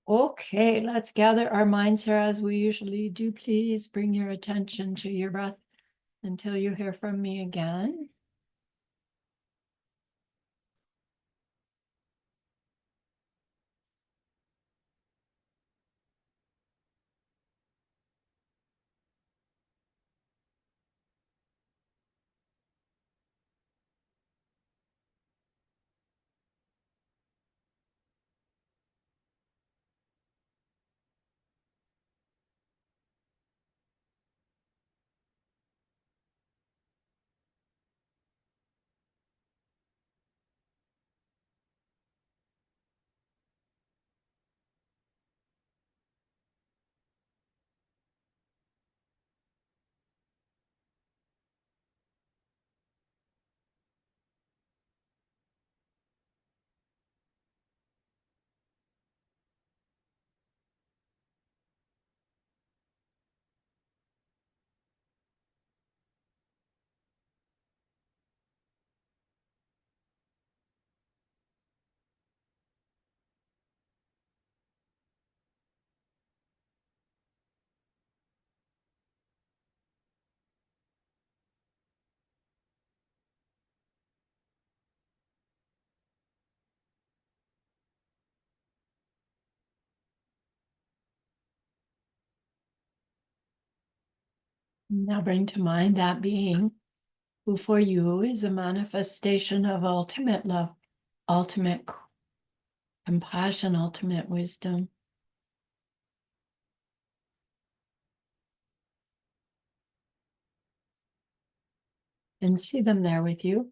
Okay, let's gather our minds here as we usually do. Please bring your attention to your breath until you hear from me again. Now bring to mind that being who for you is a manifestation of ultimate love, ultimate compassion, ultimate wisdom. And see them there with you.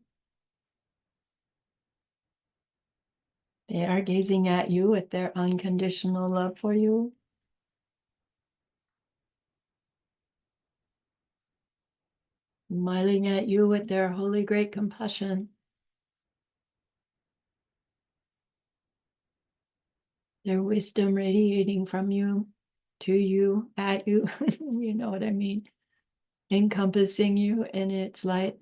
They are gazing at you with their unconditional love for you. Smiling at you with their holy great compassion. Their wisdom radiating from you, to you, at you. You know what I mean? Encompassing you in its light.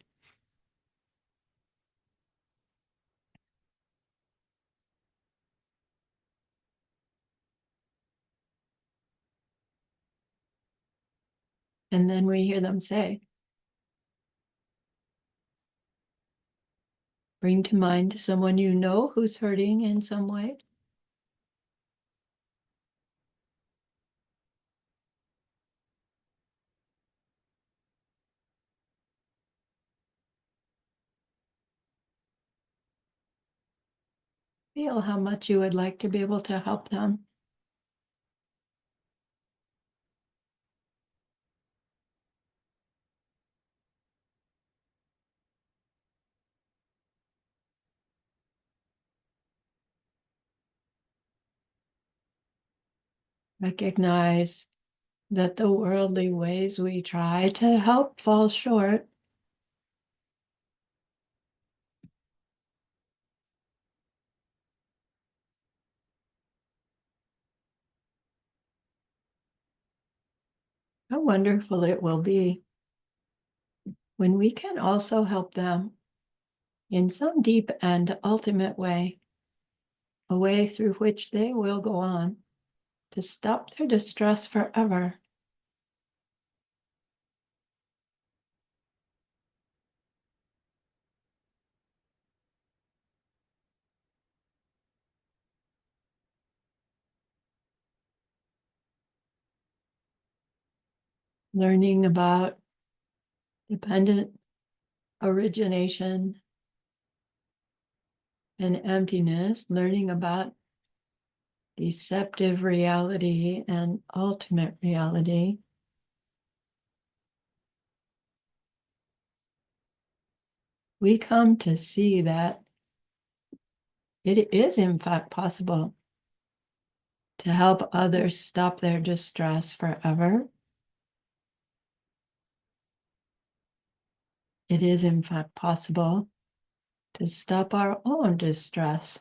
And then we hear them say, bring to mind someone you know who's hurting in some way. Feel how much you would like to be able to help them. Recognize that the worldly ways we try to help fall short. How wonderful it will be when we can also help them in some deep and ultimate way, a way through which they will go on to stop their distress forever. Learning about dependent origination and emptiness, learning about deceptive reality and ultimate reality. We come to see that it is in fact possible to help others stop their distress forever. It is in fact possible to stop our own distress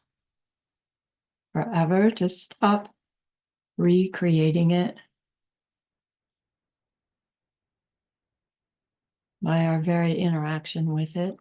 forever, to stop recreating it by our very interaction with it.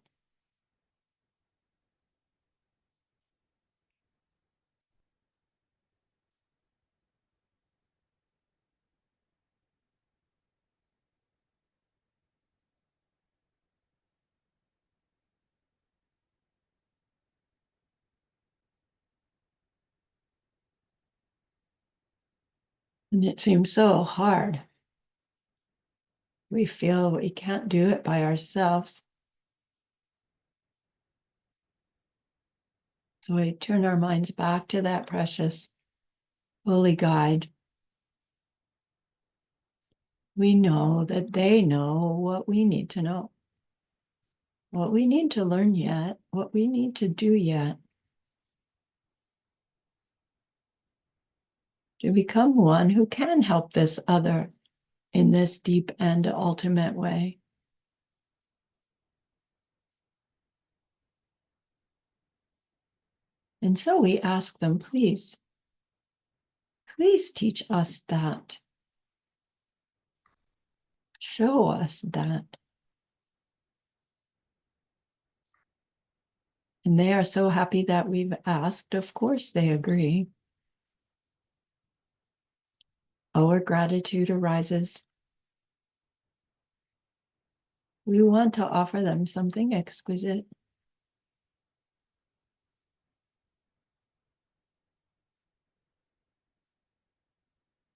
And it seems so hard. We feel we can't do it by ourselves. So we turn our minds back to that precious holy guide. We know that they know what we need to know, what we need to learn yet, what we need to do yet to become one who can help this other in this deep and ultimate way. And so we ask them, please teach us that. Show us that. And they are so happy that we've asked. Of course, they agree. Our gratitude arises. We want to offer them something exquisite.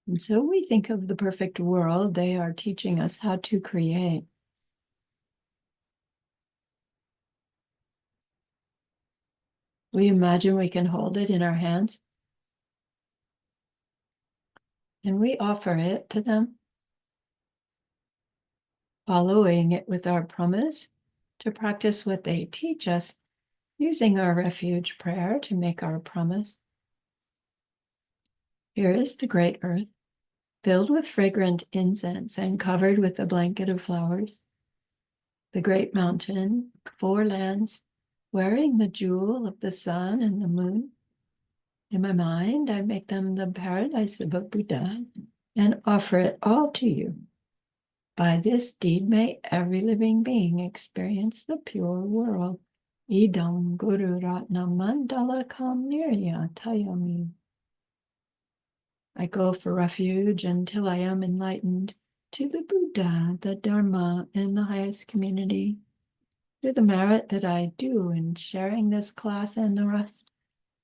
And so we think of the perfect world they are teaching us how to create. We imagine we can hold it in our hands, and we offer it to them, following it with our promise to practice what they teach us, using our refuge prayer to make our promise. Here is the great earth, filled with fragrant incense and covered with a blanket of flowers. The great mountain, 4 lands, wearing the jewel of the sun and the moon. In my mind, I make them the paradise of a Buddha and offer it all to you. By this deed, may every living being experience the pure world. Idam Guru Ratna Mandala Kam Nirya Tayami. I go for refuge until I am enlightened to the Buddha, the Dharma, and the highest community. Through the merit that I do in sharing this class and the rest,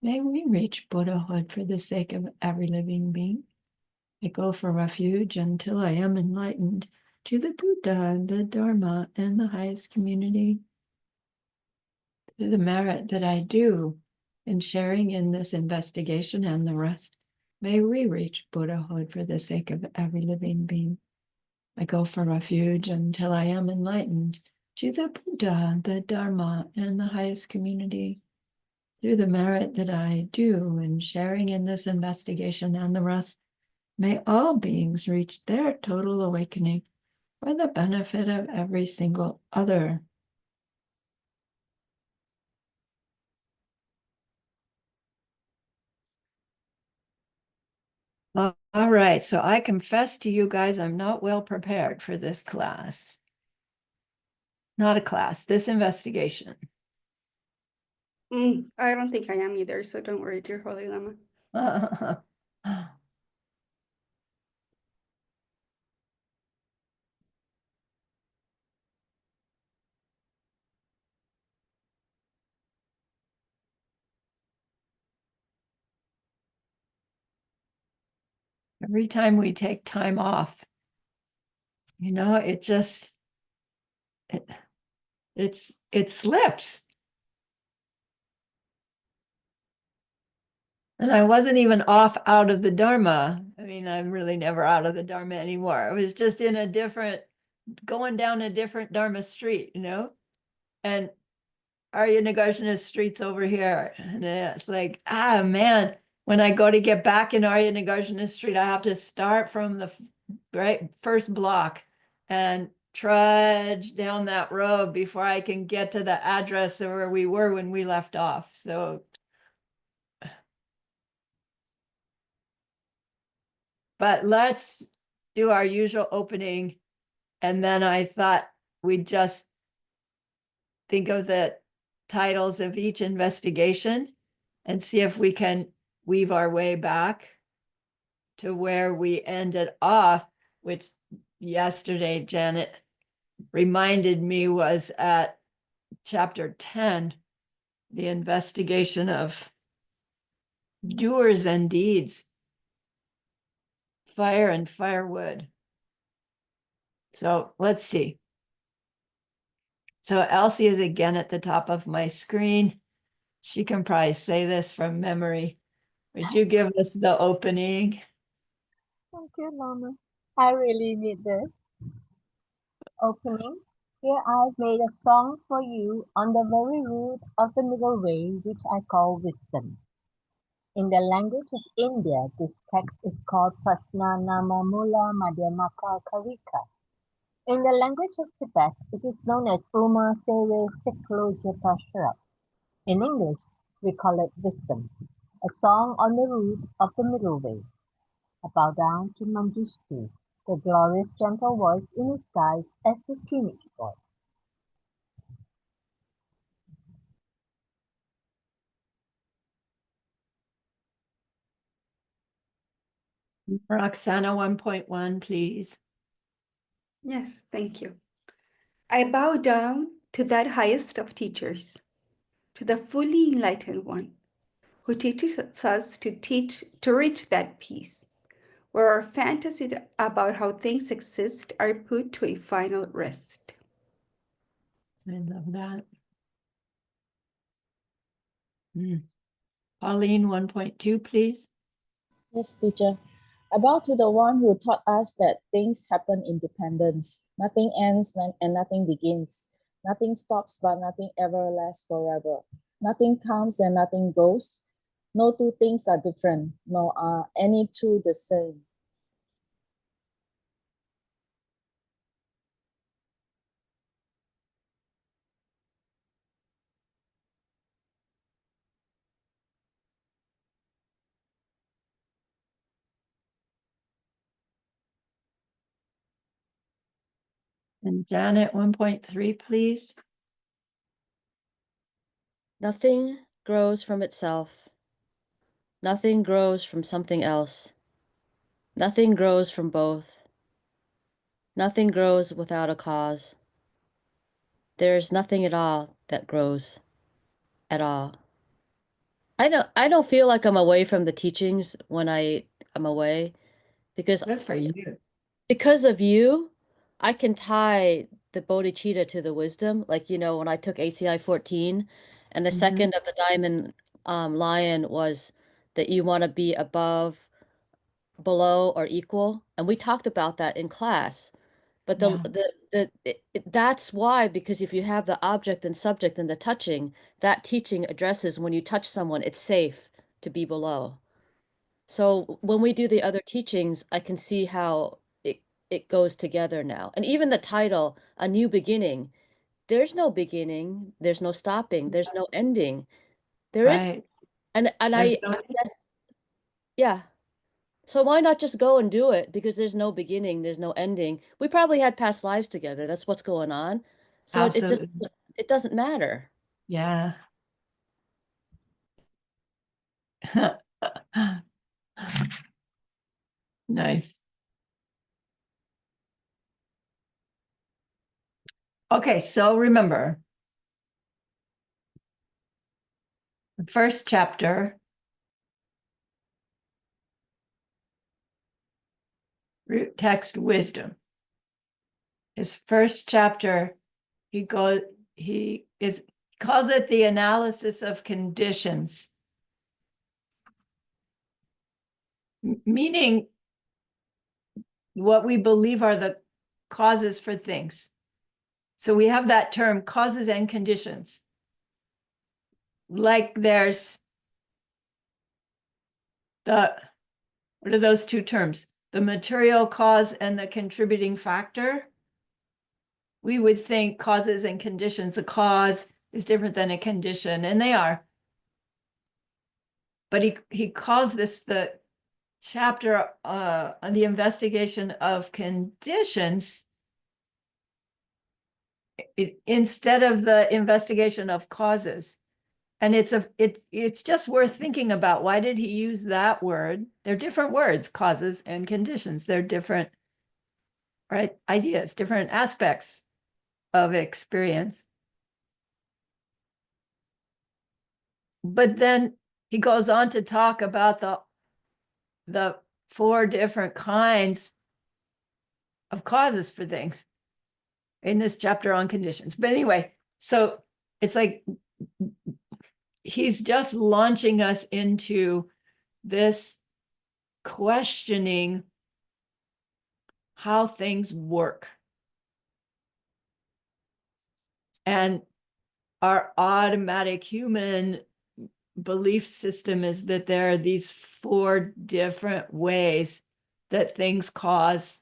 may we reach Buddhahood for the sake of every living being. I go for refuge until I am enlightened to the Buddha, the Dharma, and the highest community. Through the merit that I do in sharing in this investigation and the rest, may we reach Buddhahood for the sake of every living being. I go for refuge until I am enlightened to the Buddha, the Dharma, and the highest community. Through the merit that I do in sharing in this investigation and the rest, may all beings reach their total awakening for the benefit of every single other. All right, so I confess to you guys, I'm not well prepared for this class. Not a class, this investigation. I don't think I am either, so don't worry, dear Holy Lama. Every time we take time off, it just, it slips. And I wasn't even off out of the Dharma. I mean, I'm really never out of the Dharma anymore. I was just going down a different Dharma street, and Arya Nagarjuna street's over here. And it's like, man, when I go to get back in Arya Nagarjuna street, I have to start from the first block and trudge down that road before I can get to the address where we were when we left off. So, but let's do our usual opening. And then I thought we'd just think of the titles of each investigation and see if we can weave our way back to where we ended off, which yesterday Janet reminded me was at chapter 10, the investigation of doers and deeds fire and firewood. So let's see. So Elsie is again at the top of my screen. She can probably say this from memory. Would you give us the opening? Thank you, Mama. I really need this opening. Here I've made a song for you on the very root of the middle way, which I call wisdom. In the language of India, this text is called Prashna Nama Mula Madhyamaka Karika. In the language of Tibet, it is known as Uma Sewe Siklo Jatashra. In English, we call it wisdom, a song on the root of the middle way. I bow down to Manjushri, the glorious gentle voice in disguise as the teenage boy. Roxana 1.1, please. Yes, thank you. I bow down to that highest of teachers, to the fully enlightened one, who teaches us to reach that peace, where our fantasies about how things exist are put to a final rest. I love that. Pauline 1.2, please. Yes, teacher. I bow to the one who taught us that things happen in dependence. Nothing ends and nothing begins. Nothing stops, but nothing ever lasts forever. Nothing comes and nothing goes. No two things are different, nor are any two the same. And Janet 1.3, please. Nothing grows from itself. Nothing grows from something else. Nothing grows from both. Nothing grows without a cause. There is nothing at all that grows at all. I don't feel like I'm away from the teachings when I'm away because Good for you. because of you, I can tie the bodhicitta to the wisdom. Like, when I took ACI 14 and the second of the diamond lion was that you want to be above, below, or equal. And we talked about that in class. But that's why, because if you have the object and subject and the touching, that teaching addresses when you touch someone, it's safe to be below. So when we do the other teachings, I can see how it goes together now. And even the title, A New Beginning, there's no beginning, there's no stopping, there's no ending. There is, Right. and There's I no, guess, yeah. So why not just go and do it? Because there's no beginning, there's no ending. We probably had past lives together. That's what's going on. So it just, absolutely. it doesn't matter. Yeah. Nice. Okay, so remember, the first chapter, root text wisdom. His first chapter, he calls it the analysis of conditions, meaning what we believe are the causes for things. So we have that term, causes and conditions. Like there's what are those two terms? The material cause and the contributing factor. We would think causes and conditions, a cause is different than a condition, and they are. But he calls this the chapter on the investigation of conditions instead of the investigation of causes. And it's just worth thinking about. Why did he use that word? They're different words, causes and conditions. They're different, right, ideas, different aspects of experience. But then he goes on to talk about the 4 different kinds of causes for things in this chapter on conditions. But anyway, so it's like he's just launching us into this questioning how things work. And our automatic human belief system is that there are these 4 different ways that things cause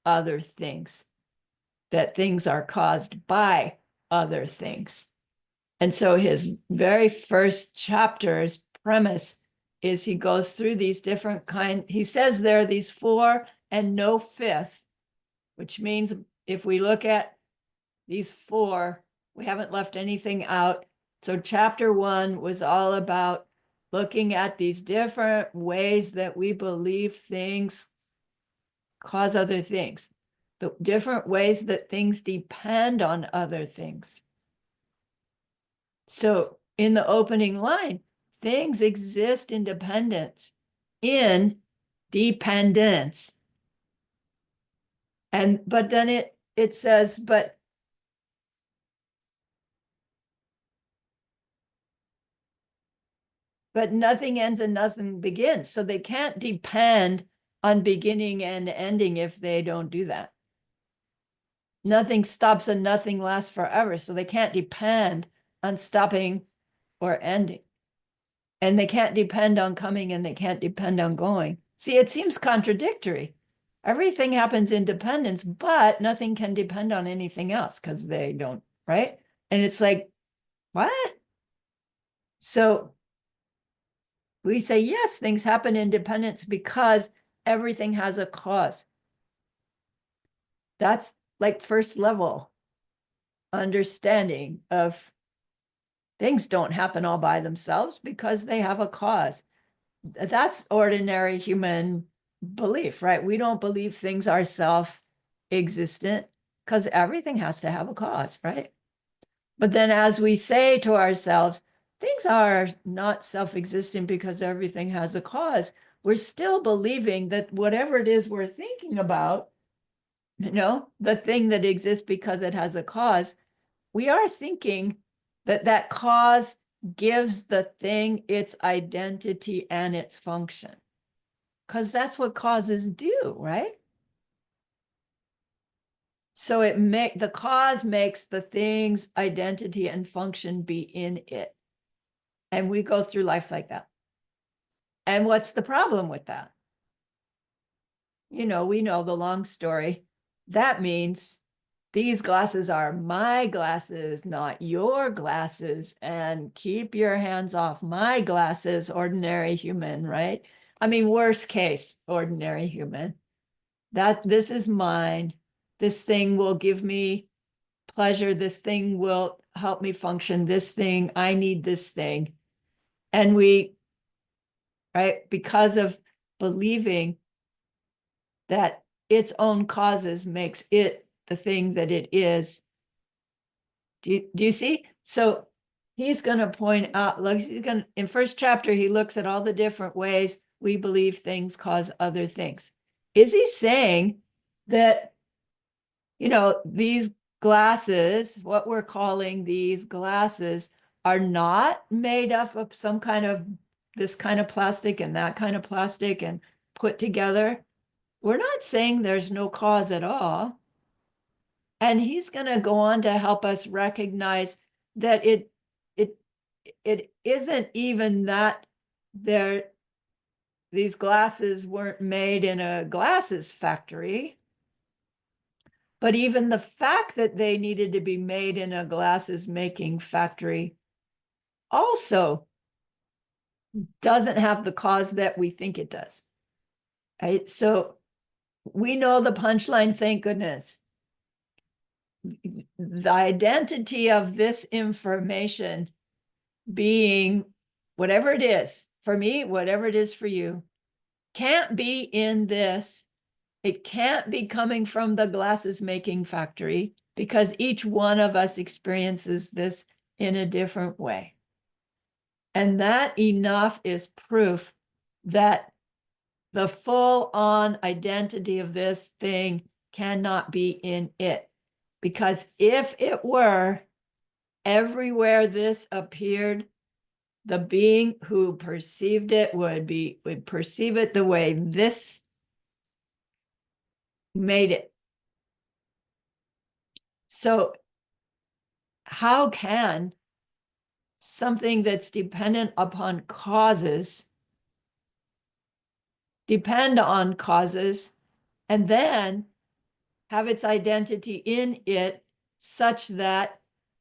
other things, that things are caused by other things. And so his very first chapter's premise is he goes through these different he says there are these 4 and no 5th, which means if we look at these 4, we haven't left anything out. So chapter 1 was all about looking at these different ways that we believe things cause other things, the different ways that things depend on other things. So in the opening line, things exist in dependence, in dependence. But then it says, but nothing ends and nothing begins. So they can't depend on beginning and ending if they don't do that. Nothing stops and nothing lasts forever. So they can't depend on stopping or ending. And they can't depend on coming and they can't depend on going. See, it seems contradictory. Everything happens in dependence, but nothing can depend on anything else because they don't, right? And it's like, what? So we say, yes, things happen in dependence because everything has a cause. That's like first level understanding of things don't happen all by themselves because they have a cause. That's ordinary human belief, right? We don't believe things are self-existent because everything has to have a cause, right? But then as we say to ourselves, things are not self-existent because everything has a cause, we're still believing that whatever it is we're thinking about, the thing that exists because it has a cause, we are thinking that that cause gives the thing its identity and its function. Because that's what causes do, right? So the cause makes the thing's identity and function be in it. And we go through life like that. And what's the problem with that? We know the long story. That means these glasses are my glasses, not your glasses. And keep your hands off my glasses, ordinary human, right? I mean, worst case, ordinary human. This is mine. This thing will give me pleasure. This thing will help me function. This thing, I need this thing. And right, because of believing that its own causes makes it the thing that it is. Do you see? So he's going to point out, look, in first chapter, he looks at all the different ways we believe things cause other things. Is he saying that, these glasses, what we're calling these glasses, are not made up of some kind of this kind of plastic and that kind of plastic and put together? We're not saying there's no cause at all. And he's going to go on to help us recognize that it isn't even that these glasses weren't made in a glasses factory, but even the fact that they needed to be made in a glasses making factory also doesn't have the cause that we think it does. Right? So we know the punchline, thank goodness. The identity of this information being whatever it is, for me, whatever it is for you, can't be in this. It can't be coming from the glasses making factory because each one of us experiences this in a different way. And that enough is proof that The full-on identity of this thing cannot be in it. Because if it were, everywhere this appeared, the being who perceived it would perceive it the way this made it. So how can something that's dependent upon causes depend on causes and then have its identity in it such that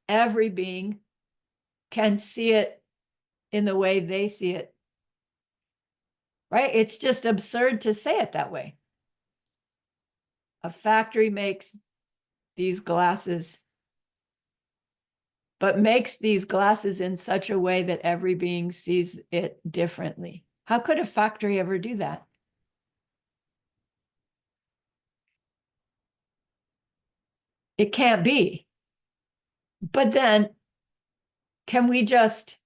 every being can see it in the way they see it? Right? It's just absurd to say it that way. A factory makes these glasses, but makes these glasses in such a way that every being sees it differently. How could a factory ever do that? It can't be. But then, can we just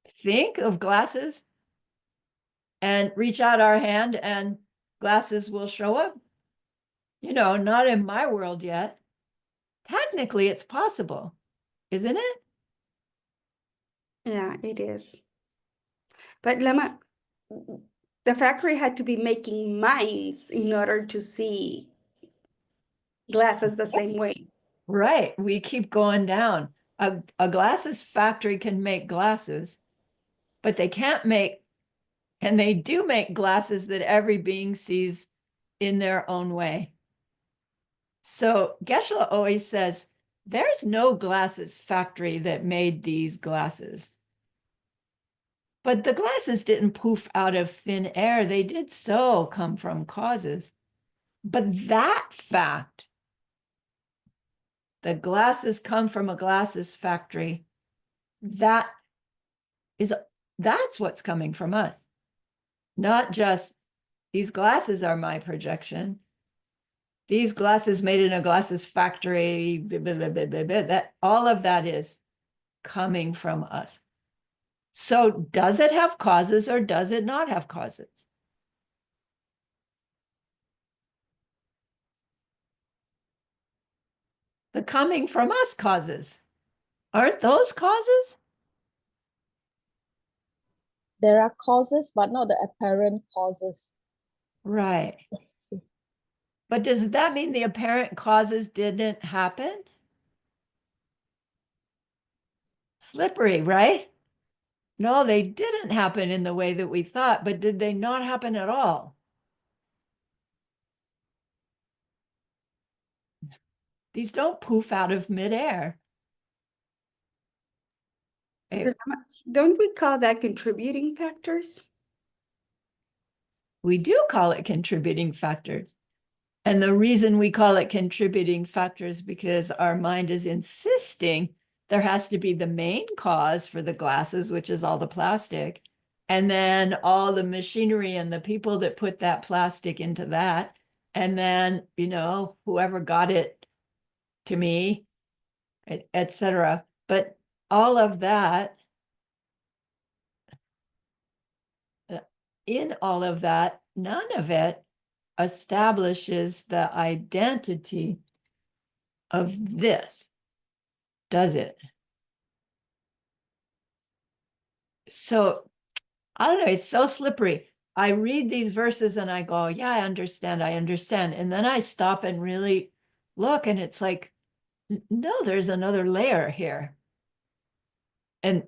think of glasses and reach out our hand and glasses will show up? You know, not in my world yet. Technically, it's possible, isn't it? Yeah, it is. But Lama, the factory had to be making minds in order to see glasses the same way. Right. We keep going down. A glasses factory can make glasses, but they can't make, and they do make glasses that every being sees in their own way. So Geshe always says, there's no glasses factory that made these glasses. But the glasses didn't poof out of thin air. They did so come from causes. But that fact, the glasses come from a glasses factory, that's what's coming from us. Not just these glasses are my projection. These glasses made in a glasses factory, blah, blah, blah, blah, blah, blah, that all of that is coming from us. So does it have causes or does it not have causes? The coming from us causes. Aren't those causes? There are causes, but not the apparent causes. Right. But does that mean the apparent causes didn't happen? Slippery, right? No, they didn't happen in the way that we thought, but did they not happen at all? These don't poof out of midair. But Lama, don't we call that contributing factors? We do call it contributing factors. And the reason we call it contributing factors because our mind is insisting there has to be the main cause for the glasses, which is all the plastic, and then all the machinery and the people that put that plastic into that, and then, you know, whoever got it to me, etc. But all of that, in all of that, none of it establishes the identity of this, does it? So I don't know, it's so slippery. I read these verses and I go, yeah, I understand. And then I stop and really look and it's like, no, there's another layer here. And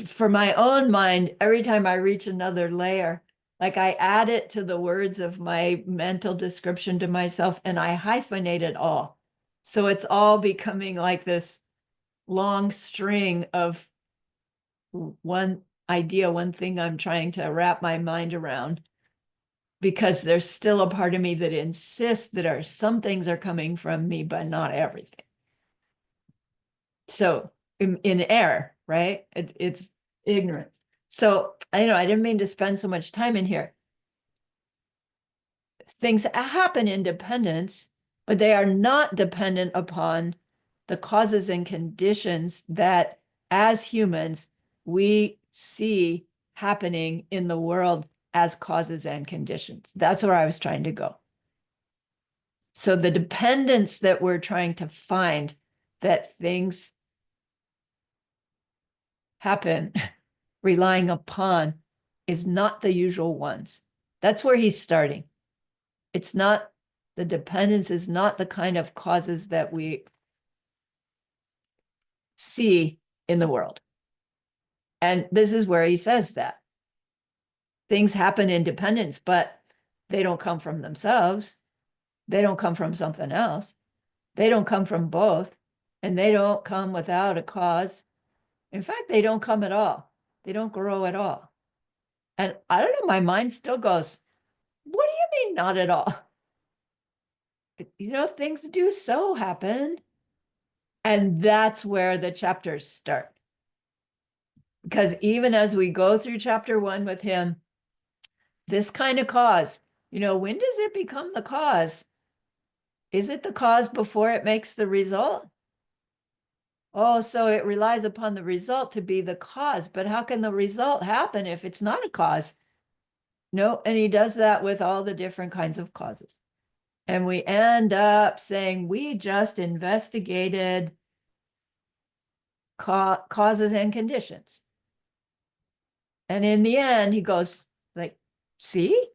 for my own mind, every time I reach another layer, like I add it to the words of my mental description to myself and I hyphenate it all. So it's all becoming like this long string of one idea, one thing I'm trying to wrap my mind around, because there's still a part of me that insists that some things are coming from me, but not everything. So in error, right? It's ignorance. So I know I didn't mean to spend so much time in here. Things happen in dependence, but they are not dependent upon the causes and conditions that as humans we see happening in the world as causes and conditions. That's where I was trying to go. So the dependence that we're trying to find, that things happen relying upon, is not the usual ones. That's where he's starting. It's not, the dependence is not the kind of causes that we see in the world. And this is where he says that things happen in dependence, but they don't come from themselves. They don't come from something else. They don't come from both. And they don't come without a cause. In fact, they don't come at all. They don't grow at all. And I don't know, my mind still goes, what do you mean not at all? You know, things do so happen. And that's where the chapters start. Because even as we go through chapter 1 with him, this kind of cause, you know, when does it become the cause? Is it the cause before it makes the result? Oh, so it relies upon the result to be the cause. But how can the result happen if it's not a cause? No, and he does that with all the different kinds of causes. And we end up saying we just investigated causes and conditions. And in the end, he goes like, see?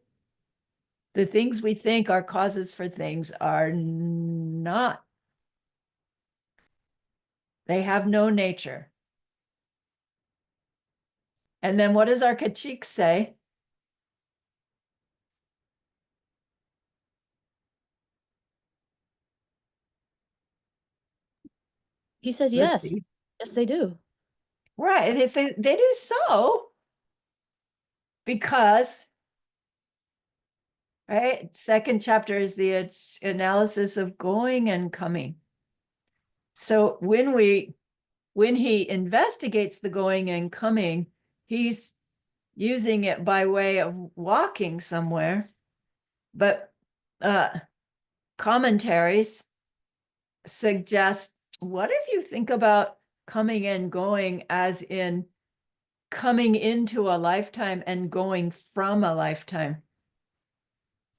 The things we think are causes for things are not. They have no nature. And then what does our Kachik say? He says Let's yes. see. Yes, they do. Right. They say they do so because, right? Second chapter is the analysis of going and coming. So when he investigates the going and coming, he's using it by way of walking somewhere. But commentaries suggest, what if you think about coming and going as in coming into a lifetime and going from a lifetime?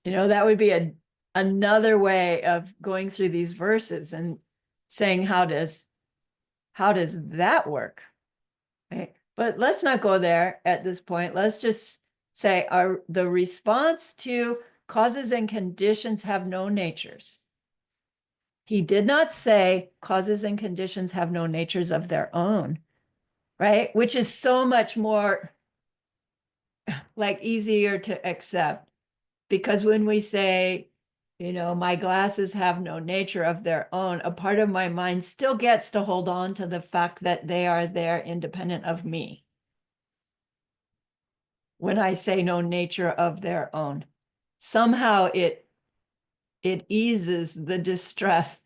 You know, that would be another way of going through these verses and saying, how does that work? Right? But let's not go there at this point. Let's just say the response to causes and conditions have no natures. He did not say causes and conditions have no natures of their own, right? Which is so much more like easier to accept. Because when we say, you know, my glasses have no nature of their own, a part of my mind still gets to hold on to the fact that they are there independent of me. When I say no nature of their own, somehow it eases the distress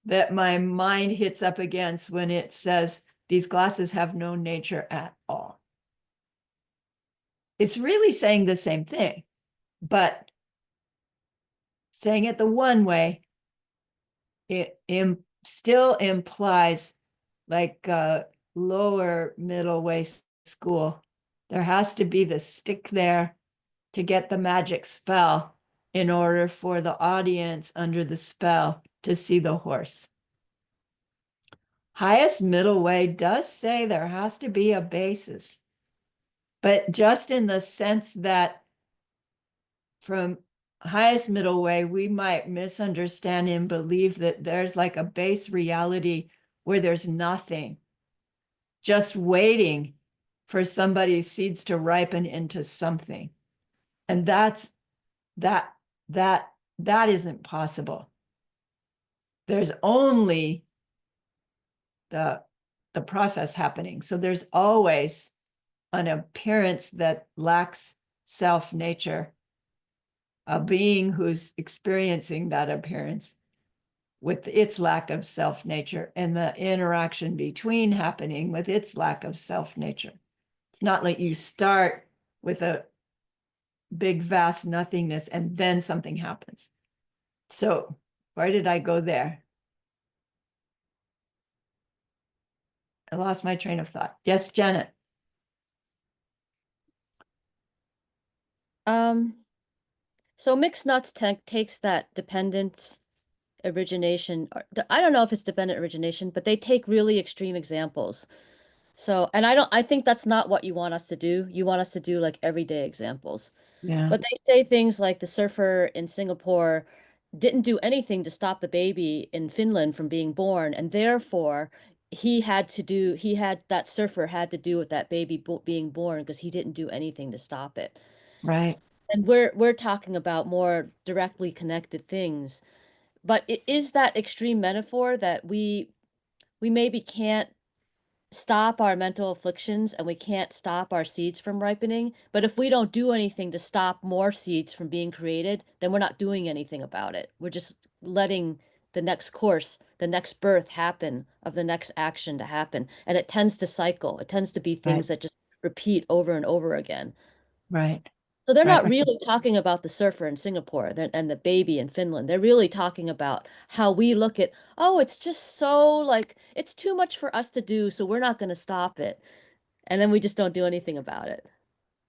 that my mind hits up against when it says these glasses have no nature at all. It's really saying the same thing, but saying it the one way, it still implies like lower middle way school. There has to be the stick there to get the magic spell in order for the audience under the spell to see the horse. Highest middle way does say there has to be a basis, but just in the sense that from highest middle way, we might misunderstand and believe that there's like a base reality where there's nothing, just waiting for somebody's seeds to ripen into something. And that isn't possible. There's only the process happening. So there's always an appearance that lacks self-nature, a being who's experiencing that appearance with its lack of self-nature, and the interaction between happening with its lack of self-nature. It's not like you start with a big, vast nothingness and then something happens. So where did I go there? I lost my train of thought. Yes, Janet. So mixed nuts takes that dependence origination, I don't know if it's dependent origination, but they take really extreme examples. So, and I think that's not what you want us to do. You want us to do like everyday examples. Yeah. But they say things like the surfer in Singapore didn't do anything to stop the baby in Finland from being born, and therefore that surfer had to do with that baby being born because he didn't do anything to stop it. Right. And we're talking about more directly connected things. But it is that extreme metaphor that we maybe can't stop our mental afflictions and we can't stop our seeds from ripening. But if we don't do anything to stop more seeds from being created, then we're not doing anything about it. We're just letting the next course, the next birth happen of the next action to happen. And it tends to cycle. It tends to be things that just repeat over and over again. Right. So they're not Right. really talking about the surfer in Singapore and the baby in Finland. They're really talking about how we look at, oh, it's just so like, it's too much for us to do, so we're not going to stop it. And then we just don't do anything about it.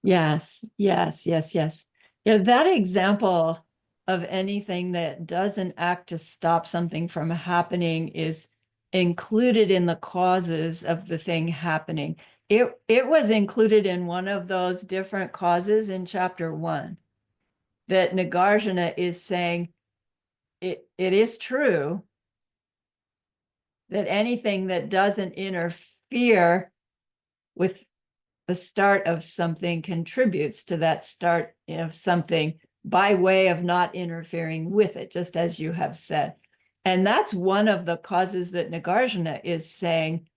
Yes, yes, yes, yes. Yeah, that example of anything that doesn't act to stop something from happening is included in the causes of the thing happening. It was included in one of those different causes in chapter 1 that Nagarjuna is saying it is true that anything that doesn't interfere with the start of something contributes to that start of something by way of not interfering with it, just as you have said. And that's one of the causes that Nagarjuna is saying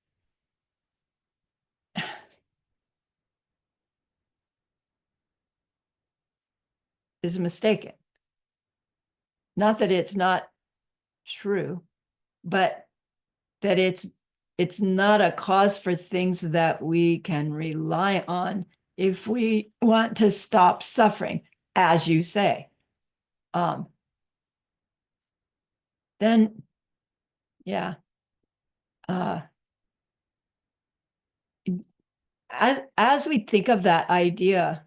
is mistaken. Not that it's not true, but that it's not a cause for things that we can rely on if we want to stop suffering, as you say. Then, yeah. As we think of that idea,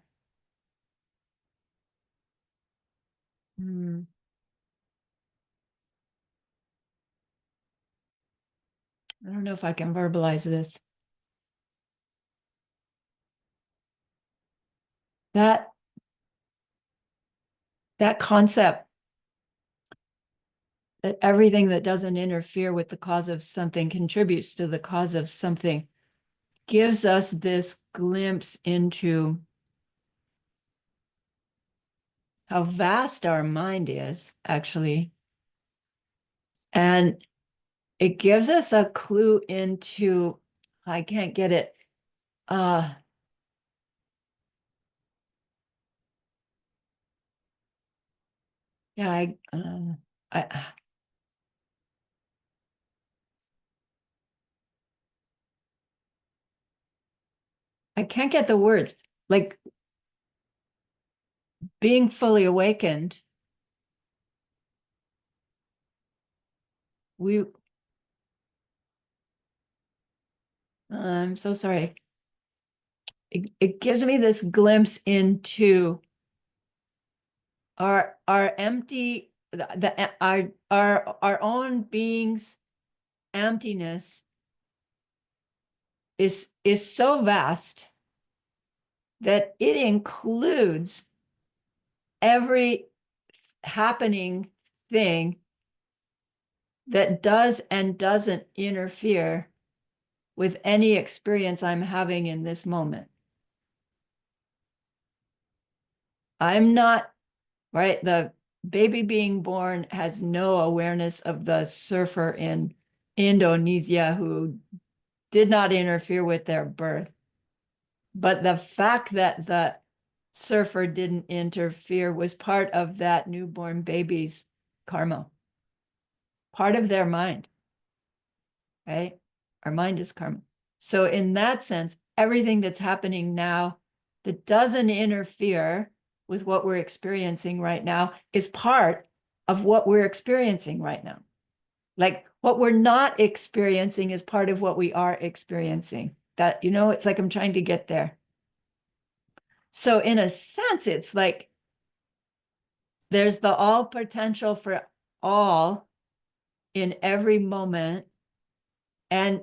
I don't know if I can verbalize this. That concept that everything that doesn't interfere with the cause of something contributes to the cause of something gives us this glimpse into how vast our mind is, actually. And it gives us a clue into, I can't get it, yeah, I I can't get the words. Like being fully awakened, I'm so sorry. It gives me this glimpse into our empty, our own being's emptiness is so vast that it includes every happening thing that does and doesn't interfere with any experience I'm having in this moment. I'm not, right? The baby being born has no awareness of the surfer in Indonesia who did not interfere with their birth. But the fact that the surfer didn't interfere was part of that newborn baby's karma, part of their mind, right? Our mind is karma. So in that sense, everything that's happening now that doesn't interfere with what we're experiencing right now is part of what we're experiencing right now. Like what we're not experiencing is part of what we are experiencing. That, it's like I'm trying to get there. So in a sense, it's like there's the all potential for all in every moment, and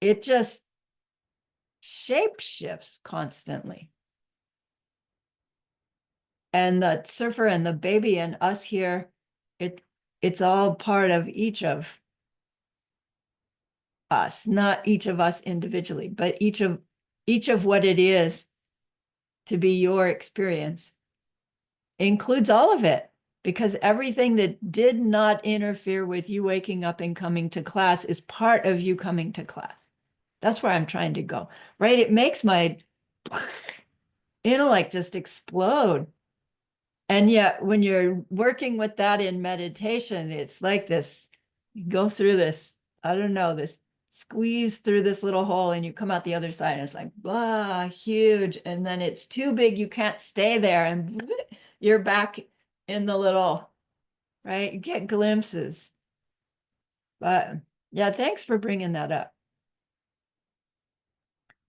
it just shape shifts constantly. And the surfer and the baby and us here, it's all part of each of us, not each of us individually, but each of what it is to be your experience includes all of it, because everything that did not interfere with you waking up and coming to class is part of you coming to class. That's where I'm trying to go, right? It makes my intellect just explode. And yet when you're working with that in meditation, it's like this, you go through this, I don't know, this squeeze through this little hole and you come out the other side and it's like, blah, huge. And then it's too big, you can't stay there. And you're back in the little, right? You get glimpses. But yeah, thanks for bringing that up.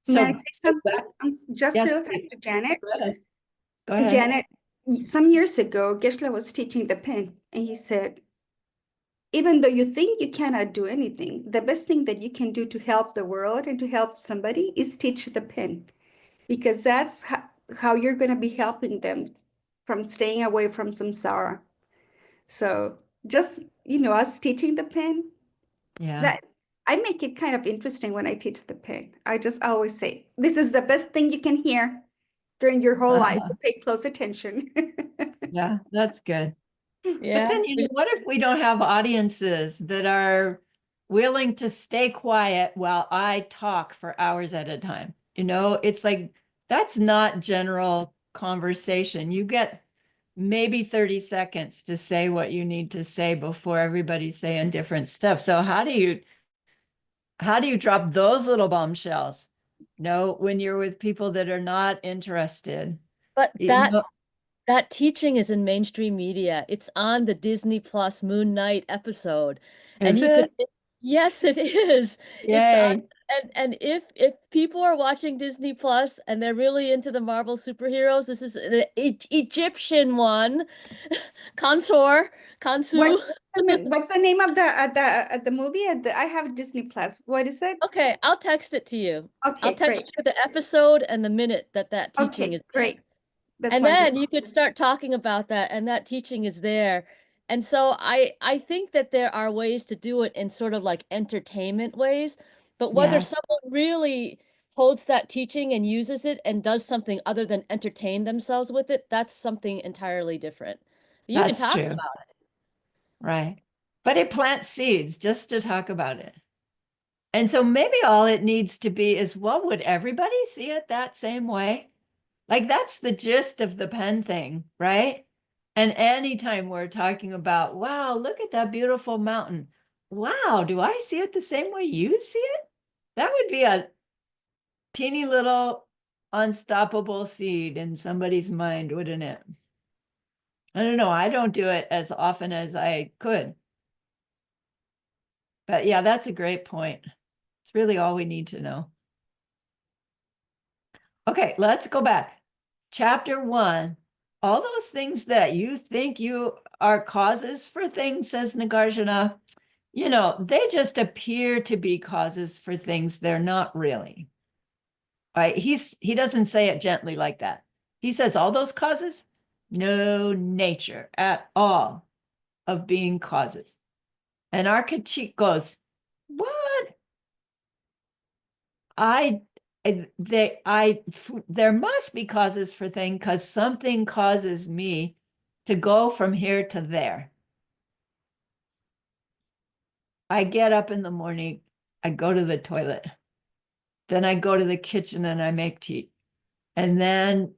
May I So say something? Just yes, real fast please. to Janet. Go ahead. Go ahead. Janet, some years ago, Geshe was teaching the pen, and he said, even though you think you cannot do anything, the best thing that you can do to help the world and to help somebody is teach the pen, because that's how you're going to be helping them from staying away from samsara. So just, us teaching the pen, Yeah. that I make it kind of interesting when I teach the pen. I just always say, this is the best thing you can hear during your whole life, so pay close attention. Yeah, that's good. Yeah. But then, what if we don't have audiences that are willing to stay quiet while I talk for hours at a time? It's like, that's not general conversation. You get maybe 30 seconds to say what you need to say before everybody's saying different stuff. So how do you drop those little bombshells? When you're with people that are not interested. But You that know, that teaching is in mainstream media. It's on the Disney Plus Moon Knight episode. And is you could, it? yes, it is. It's on, Yay. and if people are watching Disney Plus and they're really into the Marvel superheroes, this is an Egyptian one. Consor, Kansu. What's the name of the movie? I have Disney Plus. What is it? Okay, I'll text it to you. I'll Okay, text great. you the episode and the minute that teaching Okay, is there. great. That's And then wonderful. you could start talking about that, and that teaching is there. And so I think that there are ways to do it in sort of like entertainment ways, but whether Yes, someone really holds that teaching and uses it and does something other than entertain themselves with it, that's something entirely different. You can that's talk true. about it. Right. But it plants seeds just to talk about it. And so maybe all it needs to be is, well, would everybody see it that same way? Like that's the gist of the pen thing, right? And anytime we're talking about, wow, look at that beautiful mountain. Wow, do I see it the same way you see it? That would be a teeny little unstoppable seed in somebody's mind, wouldn't it? I don't know. I don't do it as often as I could. But yeah, that's a great point. It's really all we need to know. Okay, let's go back. Chapter 1. All those things that you think you are causes for things, says Nagarjuna, they just appear to be causes for things they're not really. Right? He doesn't say it gently like that. He says all those causes, no nature at all of being causes. And our critique goes, what? There must be causes for things because something causes me to go from here to there. I get up in the morning, I go to the toilet, then I go to the kitchen and I make tea. And then,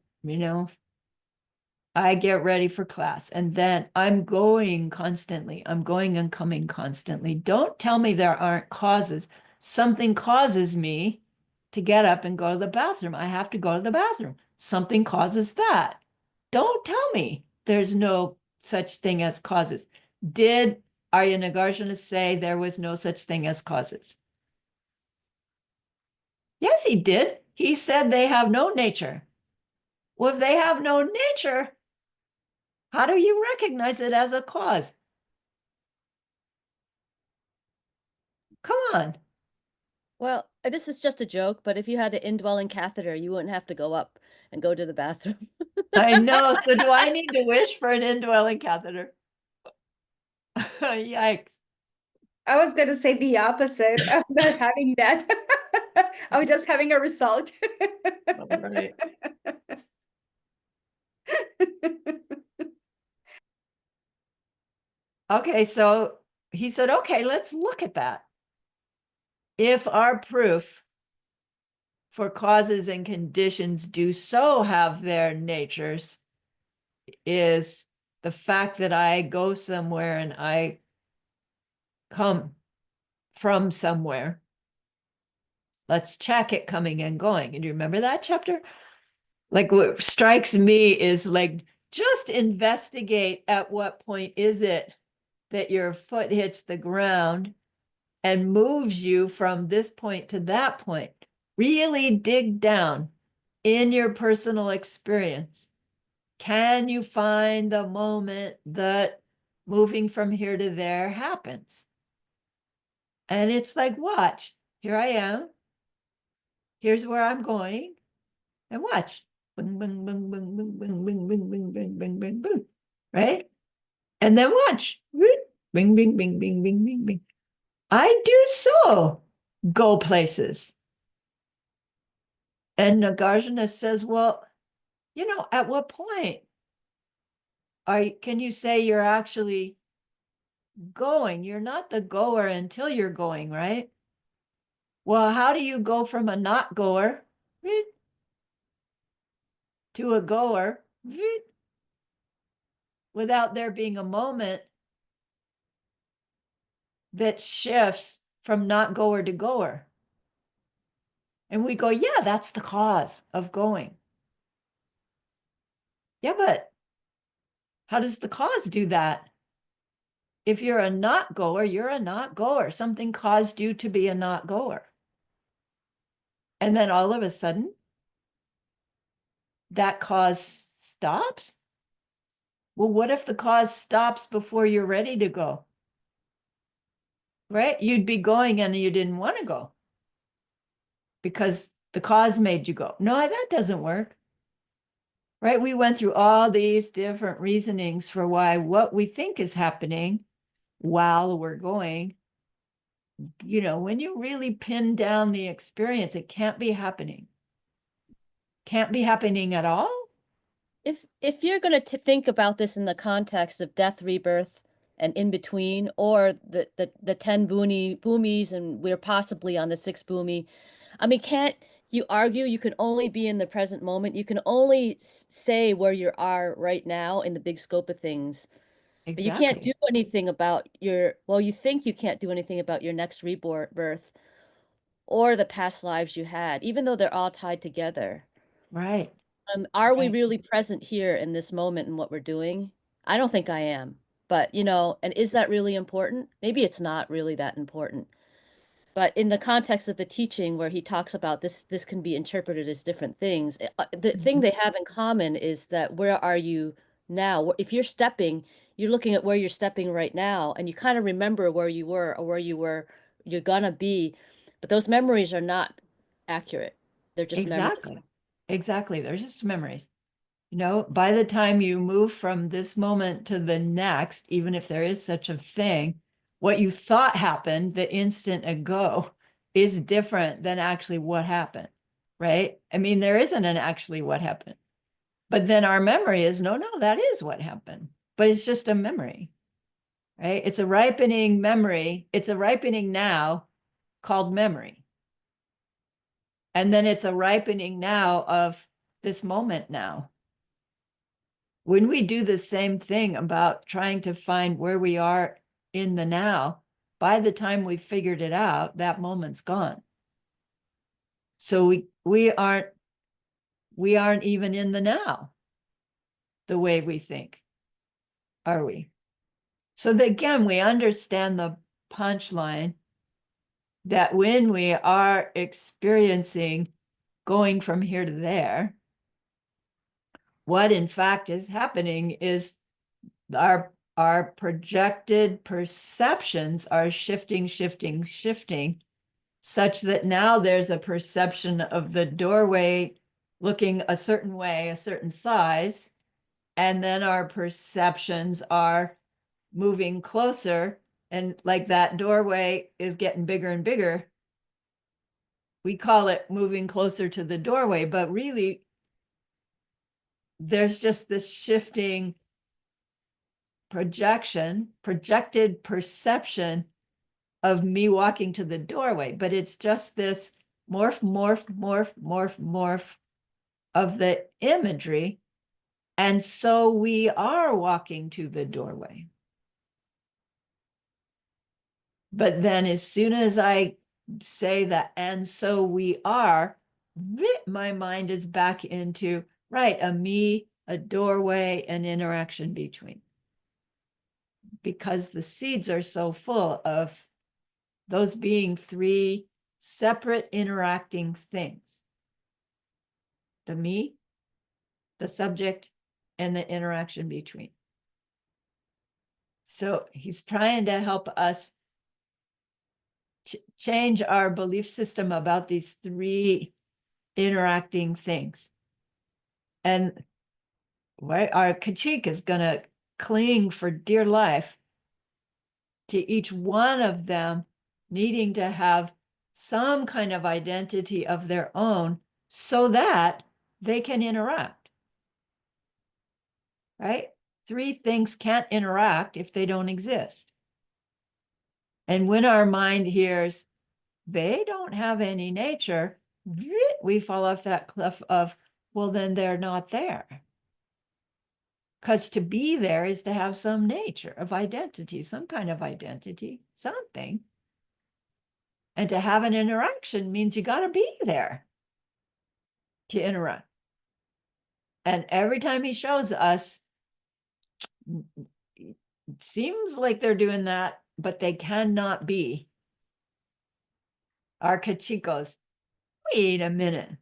I get ready for class, and then I'm going constantly. I'm going and coming constantly. Don't tell me there aren't causes. Something causes me to get up and go to the bathroom. I have to go to the bathroom. Something causes that. Don't tell me there's no such thing as causes. Did Arya Nagarjuna say there was no such thing as causes? Yes, he did. He said they have no nature. Well, if they have no nature, how do you recognize it as a cause? Come on. Well, this is just a joke, but if you had an indwelling catheter, you wouldn't have to go up and go to the bathroom. I know. So do I need to wish for an indwelling catheter? Yikes. I was going to say the opposite of not having that. I was just having a result. All right. Okay, so he said, okay, let's look at that. If our proof for causes and conditions do so have their natures is the fact that I go somewhere and I come from somewhere. Let's check it coming and going. And you remember that chapter? Like what strikes me is like, just investigate at what point is it that your foot hits the ground and moves you from this point to that point. Really dig down in your personal experience. Can you find the moment that moving from here to there happens? And it's like, watch, here I am. Here's where I'm going. And watch. Bing, bing, bing, bing, bing, bing, bing, bing, bing, bing, bing, bing, bing. Right? And then watch. Bing, bing, bing, bing, bing, bing, bing. I do so go places. And Nagarjuna says, well, at what point can you say you're actually going? You're not the goer until you're going, right? Well, how do you go from a not goer to a goer without there being a moment that shifts from not goer to goer? And we go, yeah, that's the cause of going. Yeah, but how does the cause do that? If you're a not goer, you're a not goer. Something caused you to be a not goer. And then all of a sudden, that cause stops? Well, what if the cause stops before you're ready to go? Right? You'd be going and you didn't want to go because the cause made you go. No, that doesn't work. Right? We went through all these different reasonings for why what we think is happening while we're going. When you really pin down the experience, it can't be happening. Can't be happening at all. If you're going to think about this in the context of death, rebirth, and in between, or the 10 boomies, and we're possibly on the 6th boomie, I mean, can't you argue you can only be in the present moment? You can only say where you are right now in the big scope of things. But you can't do Exactly. anything about you think you can't do anything about your next rebirth or the past lives you had, even though they're all tied together. Right. Are we Right. really present here in this moment in what we're doing? I don't think I am. But, and is that really important? Maybe it's not really that important. But in the context of the teaching where he talks about this can be interpreted as different things. The thing they have in common is that where are you now? If you're stepping, you're looking at where you're stepping right now, and you kind of remember where you were or where you're gonna be. But those memories are not accurate. They're just memories. Exactly. Exactly. They're just memories. By the time you move from this moment to the next, even if there is such a thing, what you thought happened the instant ago is different than actually what happened, right? I mean, there isn't an actually what happened. But then our memory is, no, that is what happened. But it's just a memory, right? It's a ripening memory. It's a ripening now called memory. And then it's a ripening now of this moment now. When we do the same thing about trying to find where we are in the now, by the time we've figured it out, that moment's gone. So we aren't even in the now the way we think, are we? So that, again, we understand the punchline that when we are experiencing going from here to there, what in fact is happening is our projected perceptions are shifting, such that now there's a perception of the doorway looking a certain way, a certain size, and then our perceptions are moving closer, and like that doorway is getting bigger and bigger. We call it moving closer to the doorway, but really there's just this shifting projected perception of me walking to the doorway, but it's just this morph of the imagery. And so we are walking to the doorway. But then as soon as I say that, and so we are, my mind is back into, right, a me, a doorway, an interaction between. Because the seeds are so full of those being three separate interacting things. The me, the subject, and the interaction between. So he's trying to help us change our belief system about these three interacting things. And our Kachik is going to cling for dear life to each one of them needing to have some kind of identity of their own so that they can interact. Right? Three things can't interact if they don't exist. And when our mind hears, they don't have any nature, we fall off that cliff of, well, then they're not there. Because to be there is to have some nature of identity, some kind of identity, something. And to have an interaction means you got to be there to interact. And every time he shows us, it seems like they're doing that, but they cannot be. Our Kachikos, wait a minute.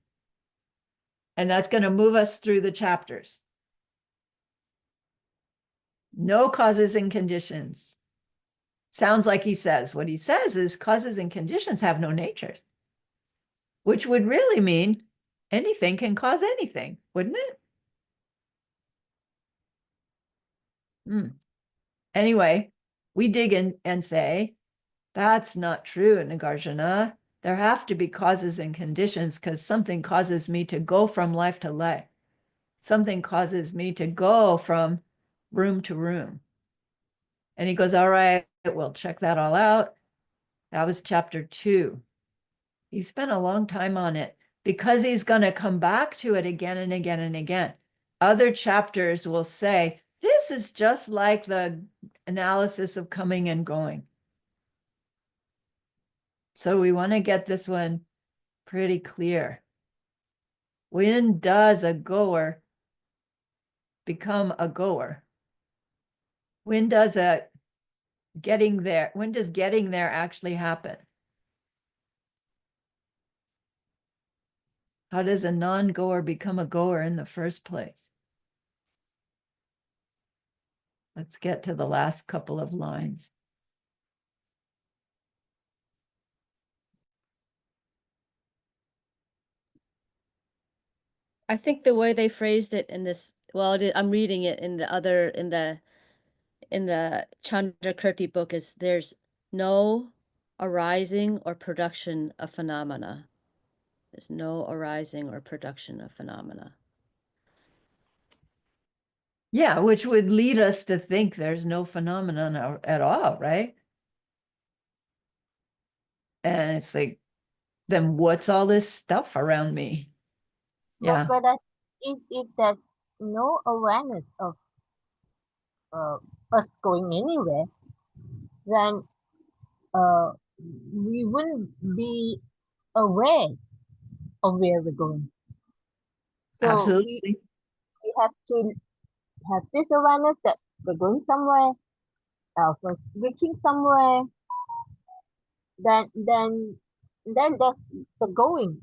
And that's going to move us through the chapters. No causes and conditions. Sounds like he says. What he says is causes and conditions have no nature. Which would really mean anything can cause anything, wouldn't it? Anyway, we dig in and say, that's not true, Nagarjuna. There have to be causes and conditions because something causes me to go from life to life. Something causes me to go from room to room. And he goes, all right, we'll check that all out. That was chapter 2. He spent a long time on it because he's going to come back to it again and again and again. Other chapters will say, this is just like the analysis of coming and going. So we want to get this one pretty clear. When does a goer become a goer? When does getting there actually happen? How does a non-goer become a goer in the first place? Let's get to the last couple of lines. I think the way they phrased it in this, well, I'm reading it in the Chandrakirti book is there's no arising or production of phenomena. There's no arising or production of phenomena. Yeah, which would lead us to think there's no phenomenon at all, right? And it's like, then what's all this stuff around me? Yeah. But if there's no awareness of us going anywhere, then we wouldn't be aware of where we're going. So Absolutely. we have to have this awareness that we're going somewhere, we're reaching somewhere. Then there's the going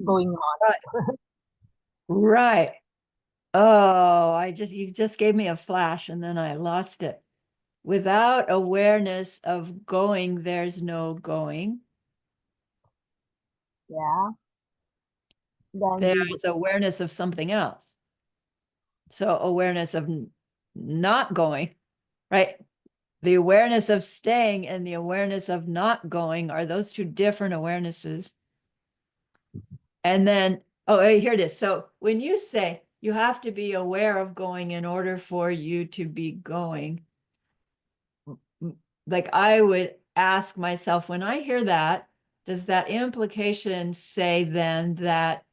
on. Right. Oh, you just gave me a flash and then I lost it. Without awareness of going, there's no going. Yeah. Then we would, There's awareness of something else. So awareness of not going, right? The awareness of staying and the awareness of not going are those two different awarenesses. And then, oh, here it is. So when you say you have to be aware of going in order for you to be going, like I would ask myself when I hear that, does that implication say then that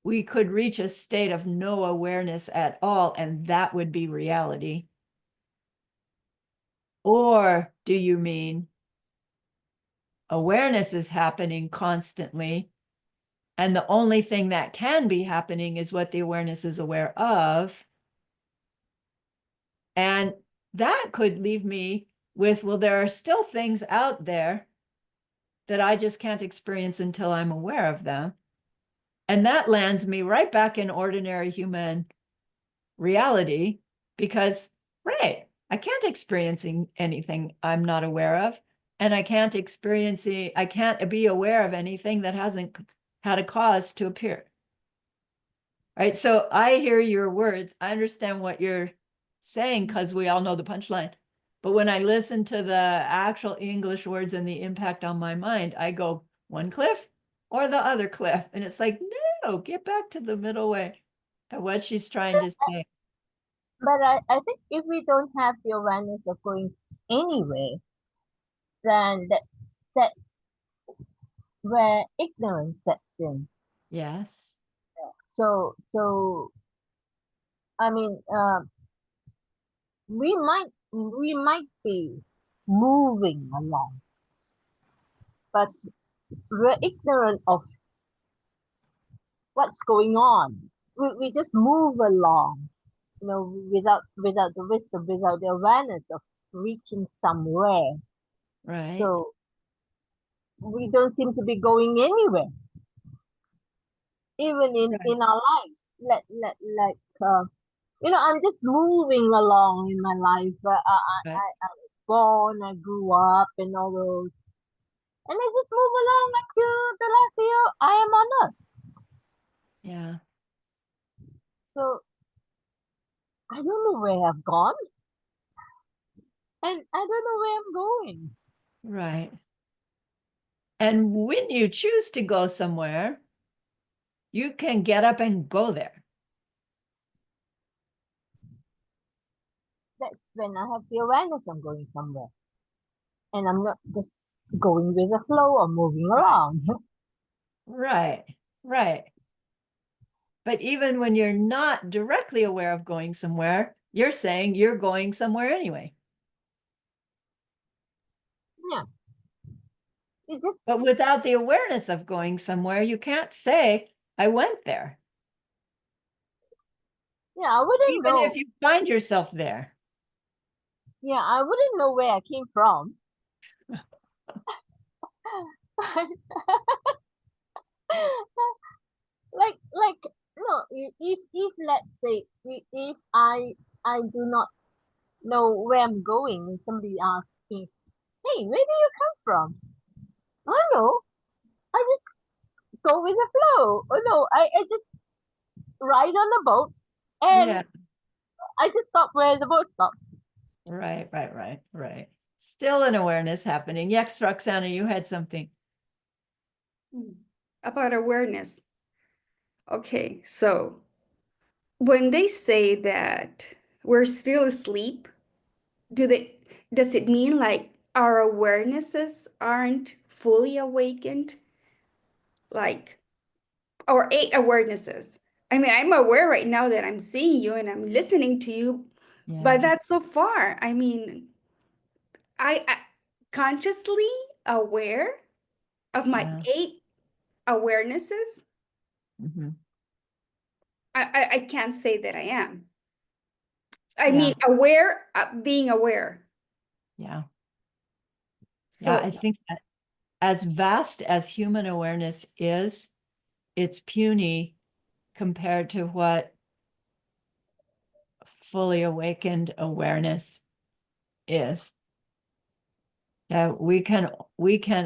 we could reach a state of no awareness at all, and that would be reality? Or do you mean awareness is happening constantly, and the only thing that can be happening is what the awareness is aware of? And that could leave me with, well, there are still things out there that I just can't experience until I'm aware of them. And that lands me right back in ordinary human reality because, right, I can't experience anything I'm not aware of. And I can't be aware of anything that hasn't had a cause to appear. Right. So I hear your words. I understand what you're saying because we all know the punchline. But when I listen to the actual English words and the impact on my mind, I go one cliff or the other cliff. And it's like, no, get back to the middle way of what she's trying to say. but I think if we don't have the awareness of going anyway, then that's where ignorance sets in. Yes. So I mean, we might be moving along, but we're ignorant of what's going on. We just move along, without the wisdom, without the awareness of reaching somewhere. Right. So we don't seem to be going anywhere, even in our lives. I'm just moving along in my life. Right. I was born, I grew up, and all those, and I just move along until the last year I am on Earth. Yeah. So I don't know where I've gone, and I don't know where I'm going. Right. And when you choose to go somewhere, you can get up and go there. That's when I have the awareness I'm going somewhere, and I'm not just going with the flow or moving around. Right. Right. But even when you're not directly aware of going somewhere, you're saying you're going somewhere anyway. Yeah. It just, But without the awareness of going somewhere, you can't say, I went there, yeah, I wouldn't even know. if you find yourself there. Yeah, I wouldn't know where I came from. like no, if let's say if I do not know where I'm going, and somebody asks me, hey, where do you come from? I know. I just go with the flow. Oh no, I just ride on the boat, Yeah. and I just stop where the boat stops. Right, right, right, right. Still an awareness happening. Yes, Roxana, you had something. About awareness. Okay, so when they say that we're still asleep, does it mean like our awarenesses aren't fully awakened? Like our eight awarenesses. I mean, I'm aware right now that I'm seeing you and I'm listening to you, Yeah. but that's so far. I mean, I consciously aware of my Yeah. eight awarenesses. Mm-hmm. I can't say that I am. I Yeah. mean, aware, being aware. Yeah. Yeah. So, I think that as vast as human awareness is, it's puny compared to what fully awakened awareness is. That we can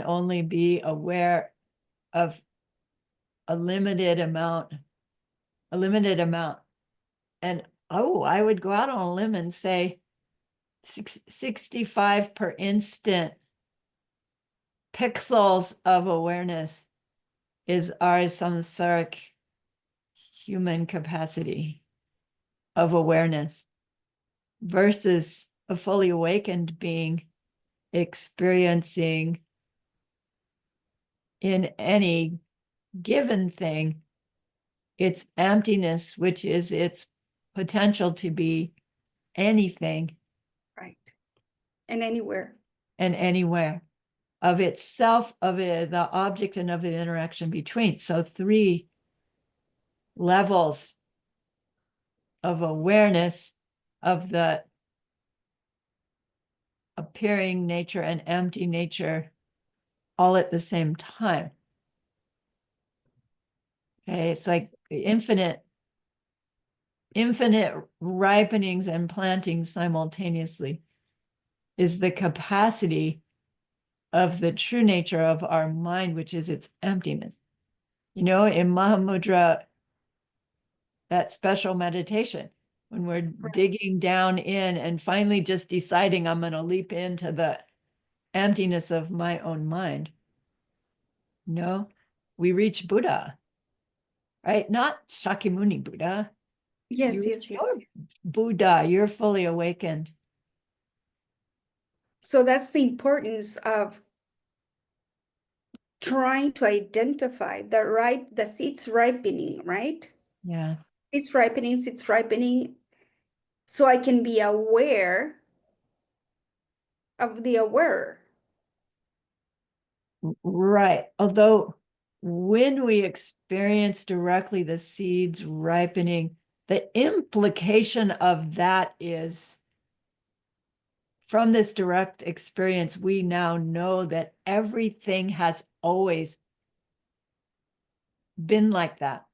only be aware of a limited amount. And I would go out on a limb and say 65 per instant pixels of awareness is our samsaric human capacity of awareness versus a fully awakened being experiencing in any given thing its emptiness, which is its potential to be anything Right. And anywhere. and anywhere, of itself, of it, the object, and of the interaction between. So 3 levels of awareness of the appearing nature and empty nature all at the same time. Okay, it's like the infinite ripenings and plantings simultaneously is the capacity of the true nature of our mind, which is its emptiness. You know, in Mahamudra, that special meditation, when we're digging down in and finally just deciding I'm going to leap into the emptiness of my own mind. No, we reach Buddha, right? Not Shakyamuni Buddha. Yes, You yes, reach yes. your Buddha, you're fully awakened. So that's the importance of trying to identify the seeds ripening, right? Yeah. It's ripening, so I can be aware of the aware. Right. Although when we experience directly the seeds ripening, the implication of that is from this direct experience, we now know that everything has always been like that.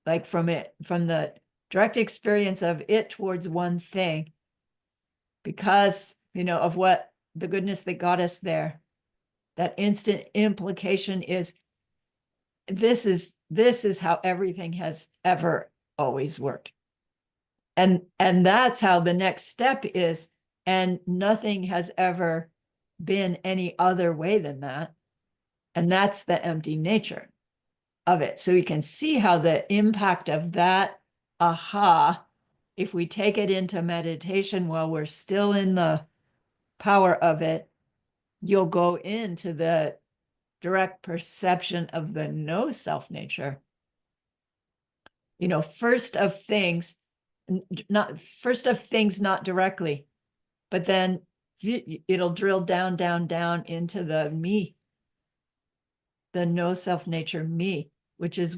Like from the direct experience of it towards one thing, because, of what the goodness that got us there, that instant implication is this is how everything has ever always worked. And that's how the next step is, and nothing has ever been any other way than that. And that's the empty nature of it. So you can see how the impact of that aha, if we take it into meditation while we're still in the power of it, you'll go into the direct perception of the no self nature. First of things, not directly, but then it'll drill down into the me, the no self nature me, which is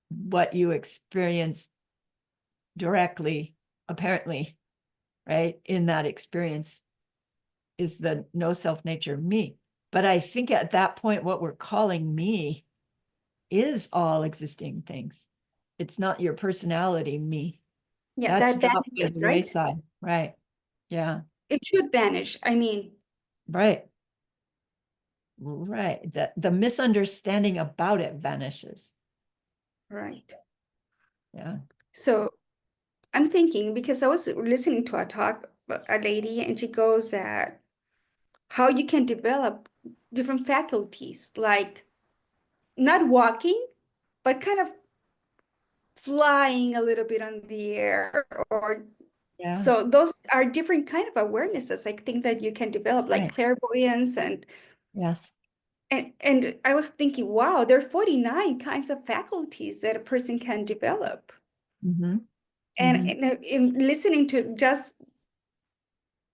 what you experience directly, apparently, right? In that experience is the no self nature me. But I think at that point, what we're calling me is all existing things. It's not your personality, me. Yeah, That's that dropped by vanishes, the right? wayside. Right. Yeah. It should vanish. I mean, Right. Right. The misunderstanding about it vanishes. right. Yeah. So I'm thinking, because I was listening to a talk, a lady, and she goes that how you can develop different faculties, like not walking, but kind of flying a little bit on the air, or Yeah. so those are different kind of awarenesses I think that you can develop, like Right. clairvoyance Yes. and I was thinking, wow, there are 49 kinds of faculties that a person can develop. Mm-hmm. And Mm-hmm. in listening to just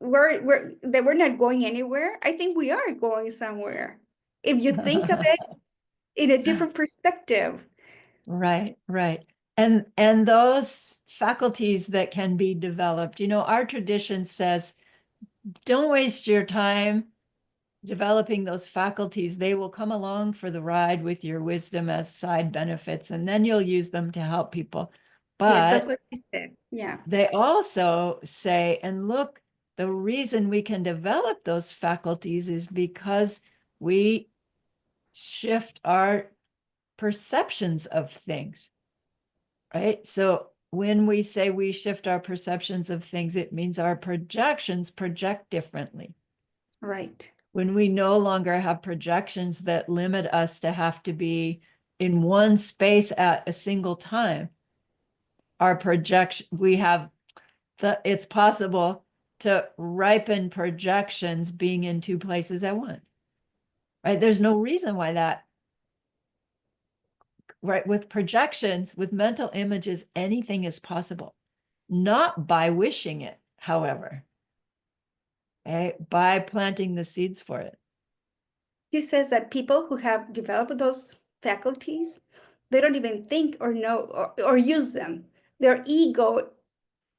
we're not going anywhere, I think we are going somewhere. If you think of it in a different perspective. Right, right. And those faculties that can be developed, our tradition says, don't waste your time developing those faculties, they will come along for the ride with your wisdom as side benefits, and then you'll use them to help people. Yes, that's But what he said. Yeah. they also say, and look, the reason we can develop those faculties is because we shift our perceptions of things, right? So when we say we shift our perceptions of things, it means our projections project differently. Right. When we no longer have projections that limit us to have to be in one space at a single time, our projection, we have, so it's possible to ripen projections being in two places at once, right? There's no reason why that, right? With projections, with mental images, anything is possible, not by wishing it, however, okay? By planting the seeds for it. He says that people who have developed those faculties, they don't even think or know or use them. Their ego,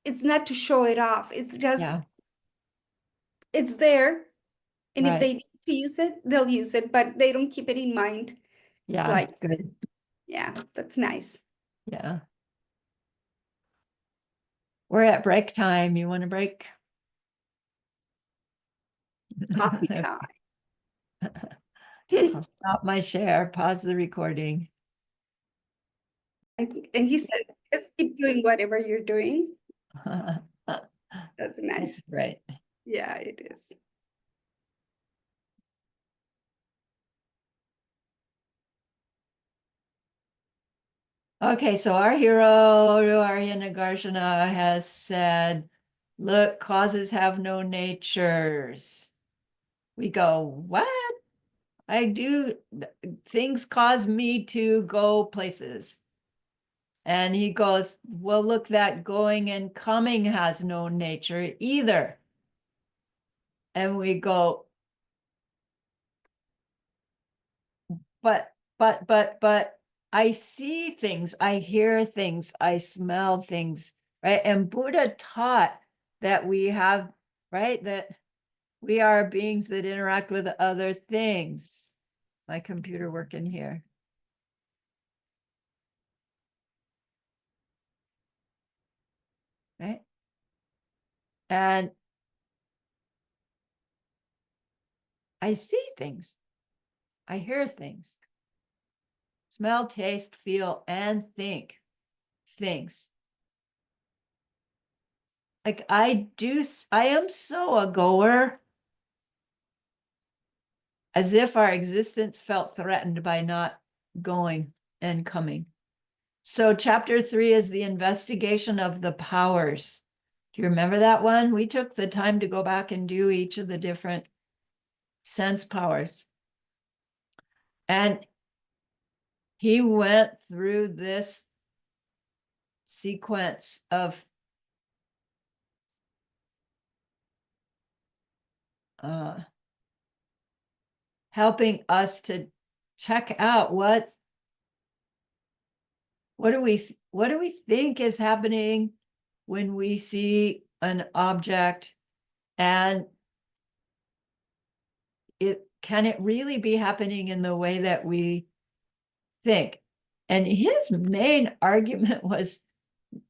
it's not to show it off. It's just, Yeah, it's there. And if right. they need to use it, they'll use it, but they don't keep it in mind. It's Yeah, like, good. yeah, that's nice. Yeah. We're at break time. You want to break? Coffee time. I'll stop my share, pause the recording. And he said, just keep doing whatever you're doing. That's nice. Right. Yeah, it is. Okay, so our hero, Arya Nagarjuna, has said, look, causes have no natures. We go, what? I do, things cause me to go places. And he goes, well, look, that going and coming has no nature either. And we go, but I see things, I hear things, I smell things, right? And Buddha taught that we have, right? That we are beings that interact with other things. My computer working here. Right? And I see things, I hear things, smell, taste, feel, and think things. Like I am so a goer, as if our existence felt threatened by not going and coming. So chapter 3 is the investigation of the powers. Do you remember that one? We took the time to go back and do each of the different sense powers. And he went through this sequence of helping us to check out what do we think is happening when we see an object, and can it really be happening in the way that we think? And his main argument was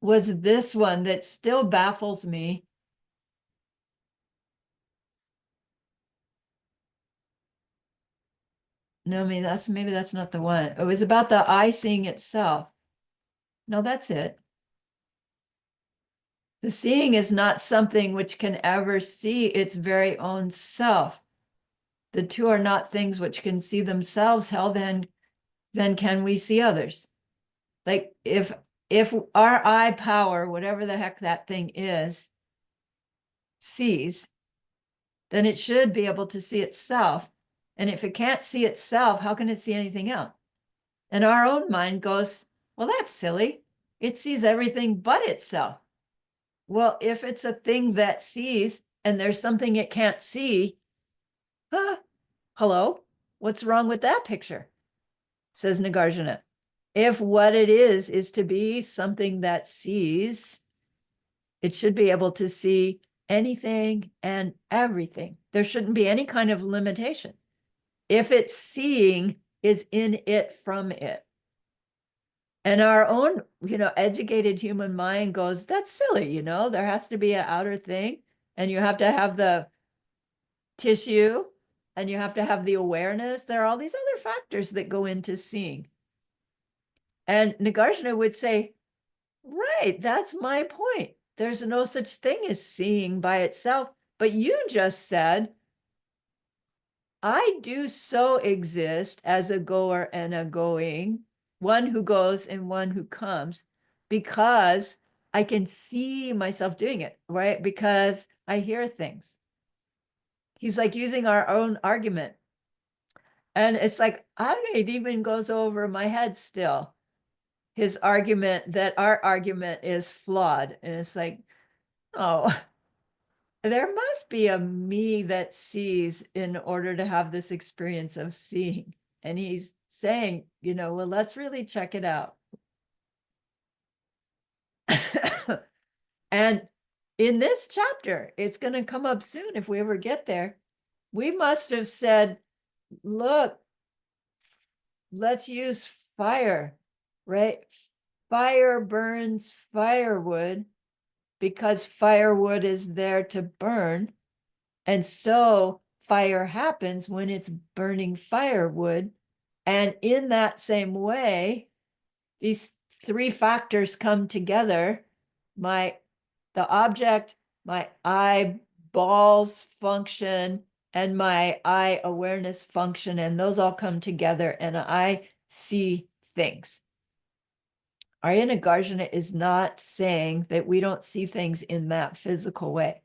this one that still baffles me. No, maybe that's not the one. It was about the eye seeing itself. No, that's it. The seeing is not something which can ever see its very own self. The two are not things which can see themselves. How then can we see others? Like if our eye power, whatever the heck that thing is, sees, then it should be able to see itself. And if it can't see itself, how can it see anything else? And our own mind goes, well, that's silly. It sees everything but itself. Well, if it's a thing that sees and there's something it can't see, hello, what's wrong with that picture? Says Nagarjuna. If what it is to be something that sees, it should be able to see anything and everything. There shouldn't be any kind of limitation. If it's seeing is in it from it. And our own, educated human mind goes, that's silly, there has to be an outer thing, and you have to have the tissue, and you have to have the awareness. There are all these other factors that go into seeing. And Nagarjuna would say, right, that's my point. There's no such thing as seeing by itself. But you just said, I do so exist as a goer and a going, one who goes and one who comes, because I can see myself doing it, right? Because I hear things. He's like using our own argument. And it's like, it even goes over my head still. His argument that our argument is flawed. And it's like, oh, there must be a me that sees in order to have this experience of seeing. And he's saying, well, let's really check it out. And in this chapter, it's going to come up soon if we ever get there. We must have said, look, let's use fire, right? Fire burns firewood because firewood is there to burn. And so fire happens when it's burning firewood. And in that same way, these three factors come together. The object, my eyeballs function, and my eye awareness function, and those all come together, and I see things. Arya Nagarjuna is not saying that we don't see things in that physical way.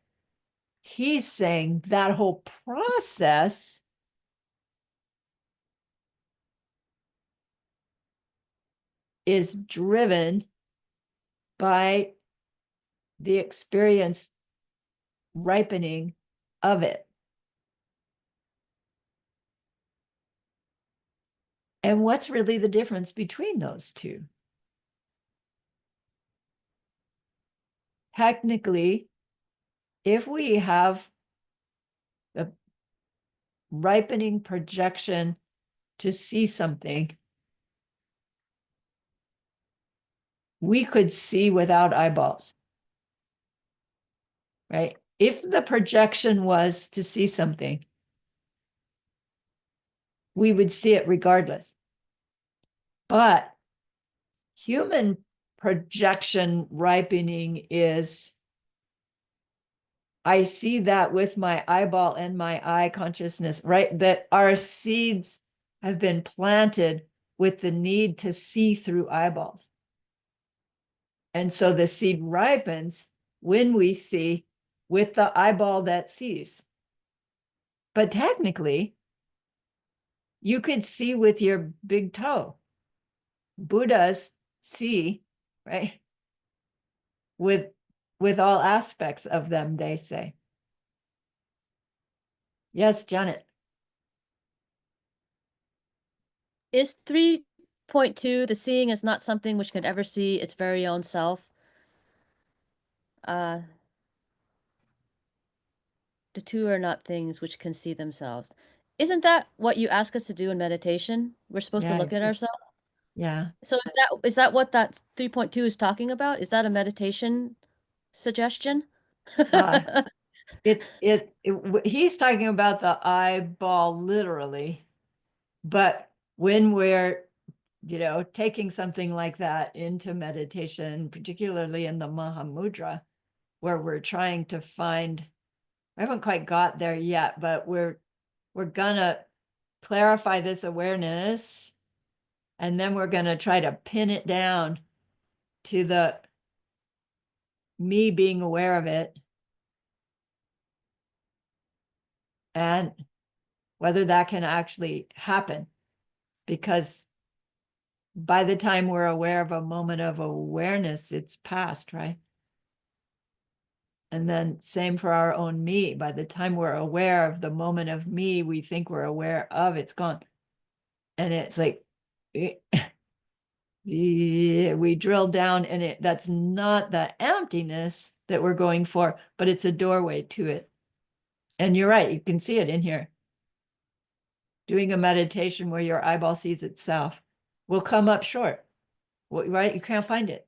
He's saying that whole process is driven by the experience ripening of it. And what's really the difference between those two? Technically, if we have a ripening projection to see something, we could see without eyeballs, right? If the projection was to see something, we would see it regardless. But human projection ripening is, I see that with my eyeball and my eye consciousness, right? That our seeds have been planted with the need to see through eyeballs. And so the seed ripens when we see with the eyeball that sees. But technically, you could see with your big toe. Buddhas see, right? With all aspects of them, they say. Yes, Janet. Is 3.2, the seeing is not something which can ever see its very own self? The two are not things which can see themselves. Isn't that what you ask us to do in meditation? We're supposed to Yeah, look at ourselves. Yeah. So is that what that 3.2 is talking about? Is that a meditation suggestion? He's talking about the eyeball literally, but when we're taking something like that into meditation, particularly in the Mahamudra, where we're trying to find, I haven't quite got there yet, but we're gonna clarify this awareness, and then we're gonna try to pin it down to the me being aware of it, and whether that can actually happen, because by the time we're aware of a moment of awareness, it's past, right? And then same for our own me. By the time we're aware of the moment of me we think we're aware of, it's gone. And it's like, we drill down, and that's not the emptiness, that we're going for, but it's a doorway to it. And you're right, you can see it in here. Doing a meditation where your eyeball sees itself will come up short, right? You can't find it.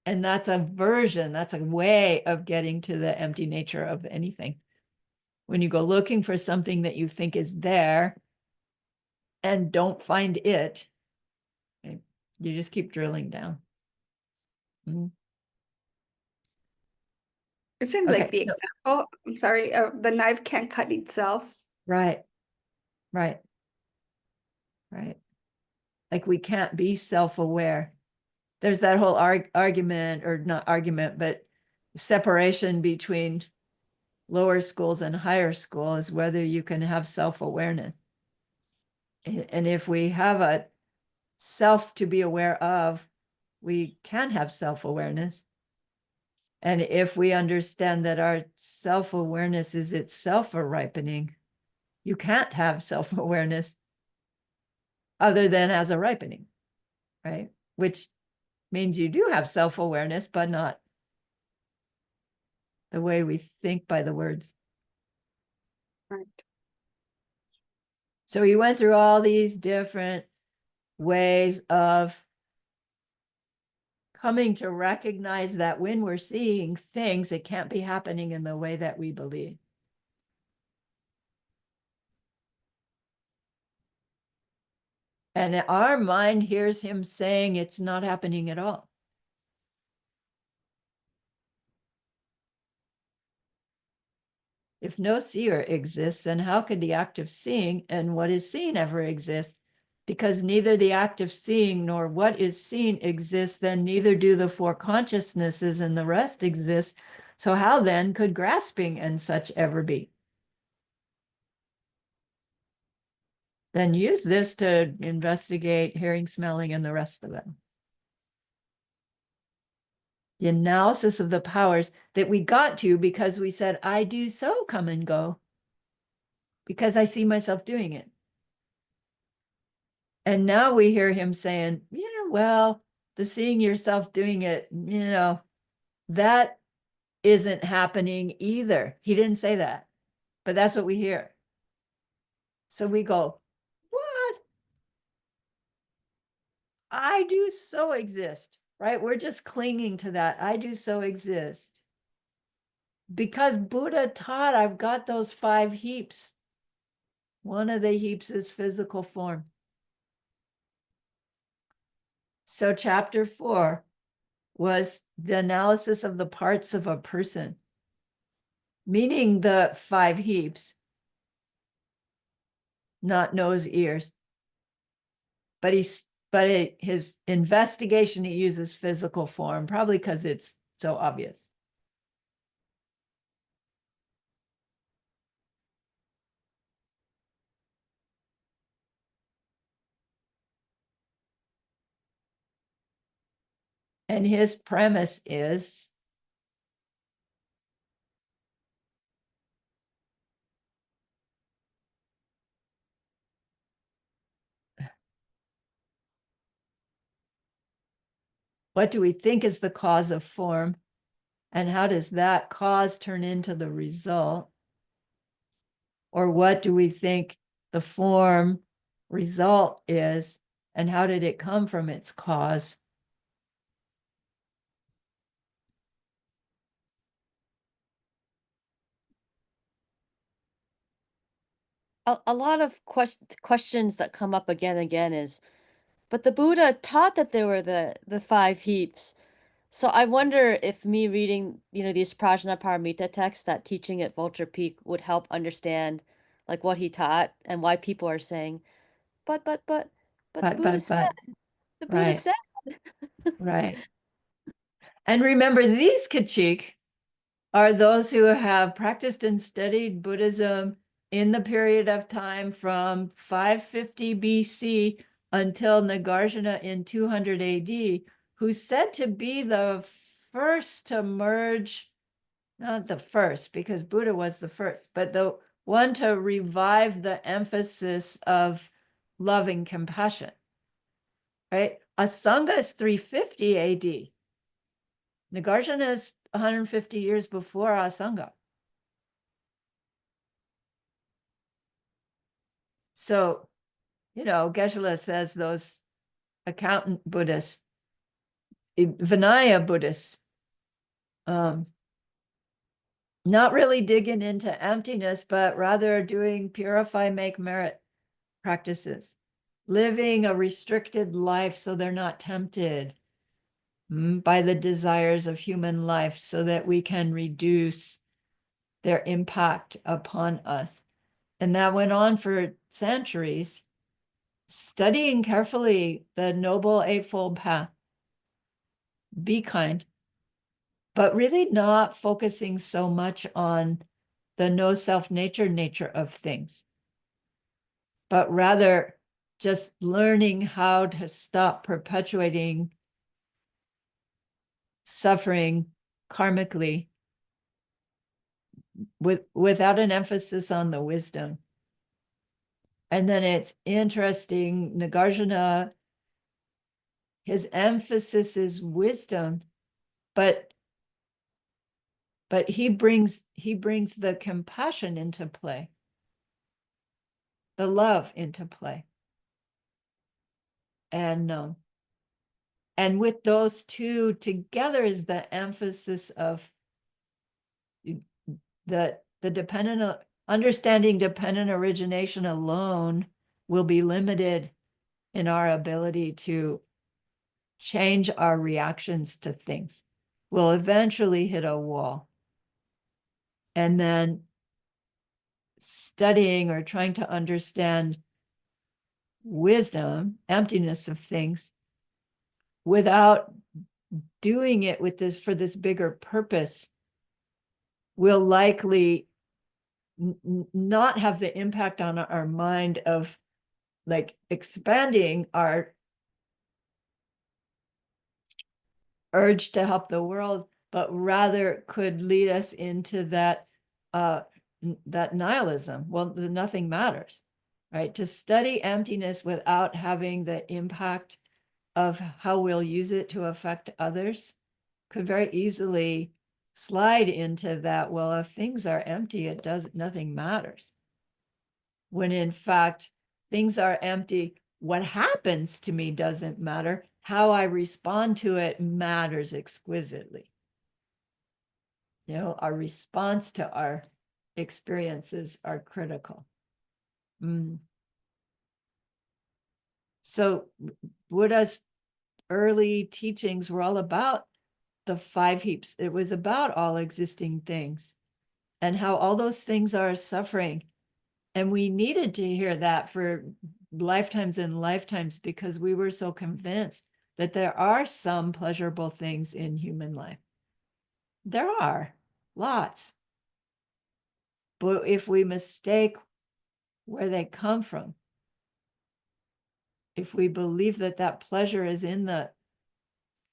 And that's a version, that's a way of getting to the empty nature of anything. When you go looking for something that you think is there and don't find it, right, you just keep drilling down. Mhm. Isn't Okay, like the so- example, I'm sorry, the knife can't cut itself. Right, right, right. Like we can't be self-aware. There's that whole argument, or not argument, but separation between lower schools and higher school is whether you can have self-awareness. And if we have a self to be aware of, we can have self-awareness. And if we understand that our self-awareness is itself a ripening, you can't have self-awareness other than as a ripening, right? Which means you do have self-awareness, but not the way we think by the words. Right. So he went through all these different ways of coming to recognize that when we're seeing things, it can't be happening in the way that we believe. And our mind hears him saying it's not happening at all. If no seer exists, then how could the act of seeing and what is seen ever exist? Because neither the act of seeing nor what is seen exists, then neither do the four consciousnesses and the rest exist. So how then could grasping and such ever be? Then use this to investigate hearing, smelling, and the rest of them. The analysis of the powers that we got to because we said, I do so come and go, because I see myself doing it. And now we hear him saying, yeah, well, the seeing yourself doing it, that isn't happening either. He didn't say that, but that's what we hear. So we go, what? I do so exist, right? We're just clinging to that. I do so exist. Because Buddha taught, I've got those 5 heaps. One of the heaps is physical form. So chapter 4 was the analysis of the parts of a person, meaning the 5 heaps, not nose, ears. But his investigation, he uses physical form, probably because it's so obvious. And his premise is what do we think is the cause of form? And how does that cause turn into the result? Or what do we think the form result is? And how did it come from its cause? A lot of questions that come up again and again is, but the Buddha taught that there were the 5 heaps. So I wonder if me reading, these Prajna Paramita texts, that teaching at Vulture Peak would help understand like what he taught and why people are saying, but the Buddha said, the Buddha Right, said. right. And remember, these Kachik are those who have practiced and studied Buddhism in the period of time from 550 BC until Nagarjuna in 200 AD, who's said to be the first to merge, not the first, because Buddha was the first, but the one to revive the emphasis of love and compassion, right? Asanga is 350 AD. Nagarjuna is 150 years before our Sangha. So, Geshe-la says those accountant Buddhists, Vinaya Buddhists, not really digging into emptiness, but rather doing purify, make merit practices, living a restricted life so they're not tempted by the desires of human life, so that we can reduce their impact upon us. And that went on for centuries, studying carefully the Noble Eightfold Path. Be kind, but really not focusing so much on the no self nature of things, but rather just learning how to stop perpetuating suffering karmically without an emphasis on the wisdom. And then it's interesting, Nagarjuna, his emphasis is wisdom, but he brings the compassion into play, the love into play. And with those two together is the emphasis of the dependent, understanding dependent origination alone will be limited in our ability to change our reactions to things. We'll eventually hit a wall. And then studying or trying to understand wisdom, emptiness of things, without doing it with this for this bigger purpose, will likely not have the impact on our mind of like expanding our urge to help the world, but rather could lead us into that nihilism. Well, nothing matters, right? To study emptiness without having the impact of how we'll use it to affect others could very easily slide into that. Well, if things are empty, nothing matters. When in fact, things are empty. What happens to me doesn't matter. How I respond to it matters exquisitely. Our response to our experiences are critical. So Buddha's early teachings were all about the 5 heaps. It was about all existing things and how all those things are suffering. And we needed to hear that for lifetimes and lifetimes, because we were so convinced that there are some pleasurable things in human life. There are lots. But if we mistake where they come from, if we believe that that pleasure is in the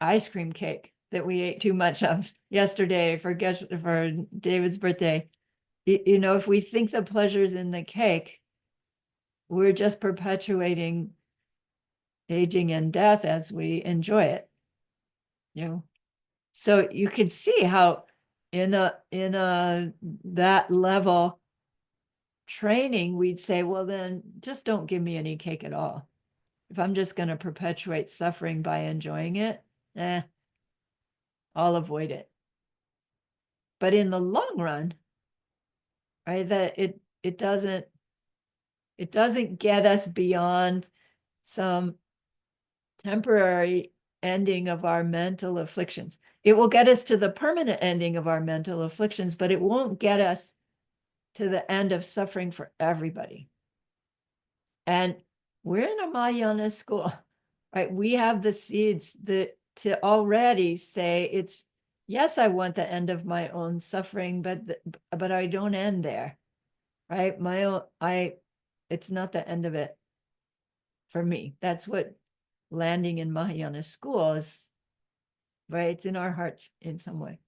ice cream cake that we ate too much of yesterday for David's birthday, if we think the pleasure's in the cake, we're just perpetuating aging and death as we enjoy it. So you could see how in that level training, we'd say, well, then just don't give me any cake at all. If I'm just going to perpetuate suffering by enjoying it, I'll avoid it. But in the long run, right, that it doesn't get us beyond some temporary ending of our mental afflictions. It will get us to the permanent ending of our mental afflictions, but it won't get us to the end of suffering for everybody. And we're in a Mahayana school, right? We have the seeds that to already say it's, yes, I want the end of my own suffering, but I don't end there, right? It's not the end of it for me. That's what landing in Mahayana school is, right? It's in our hearts in some way.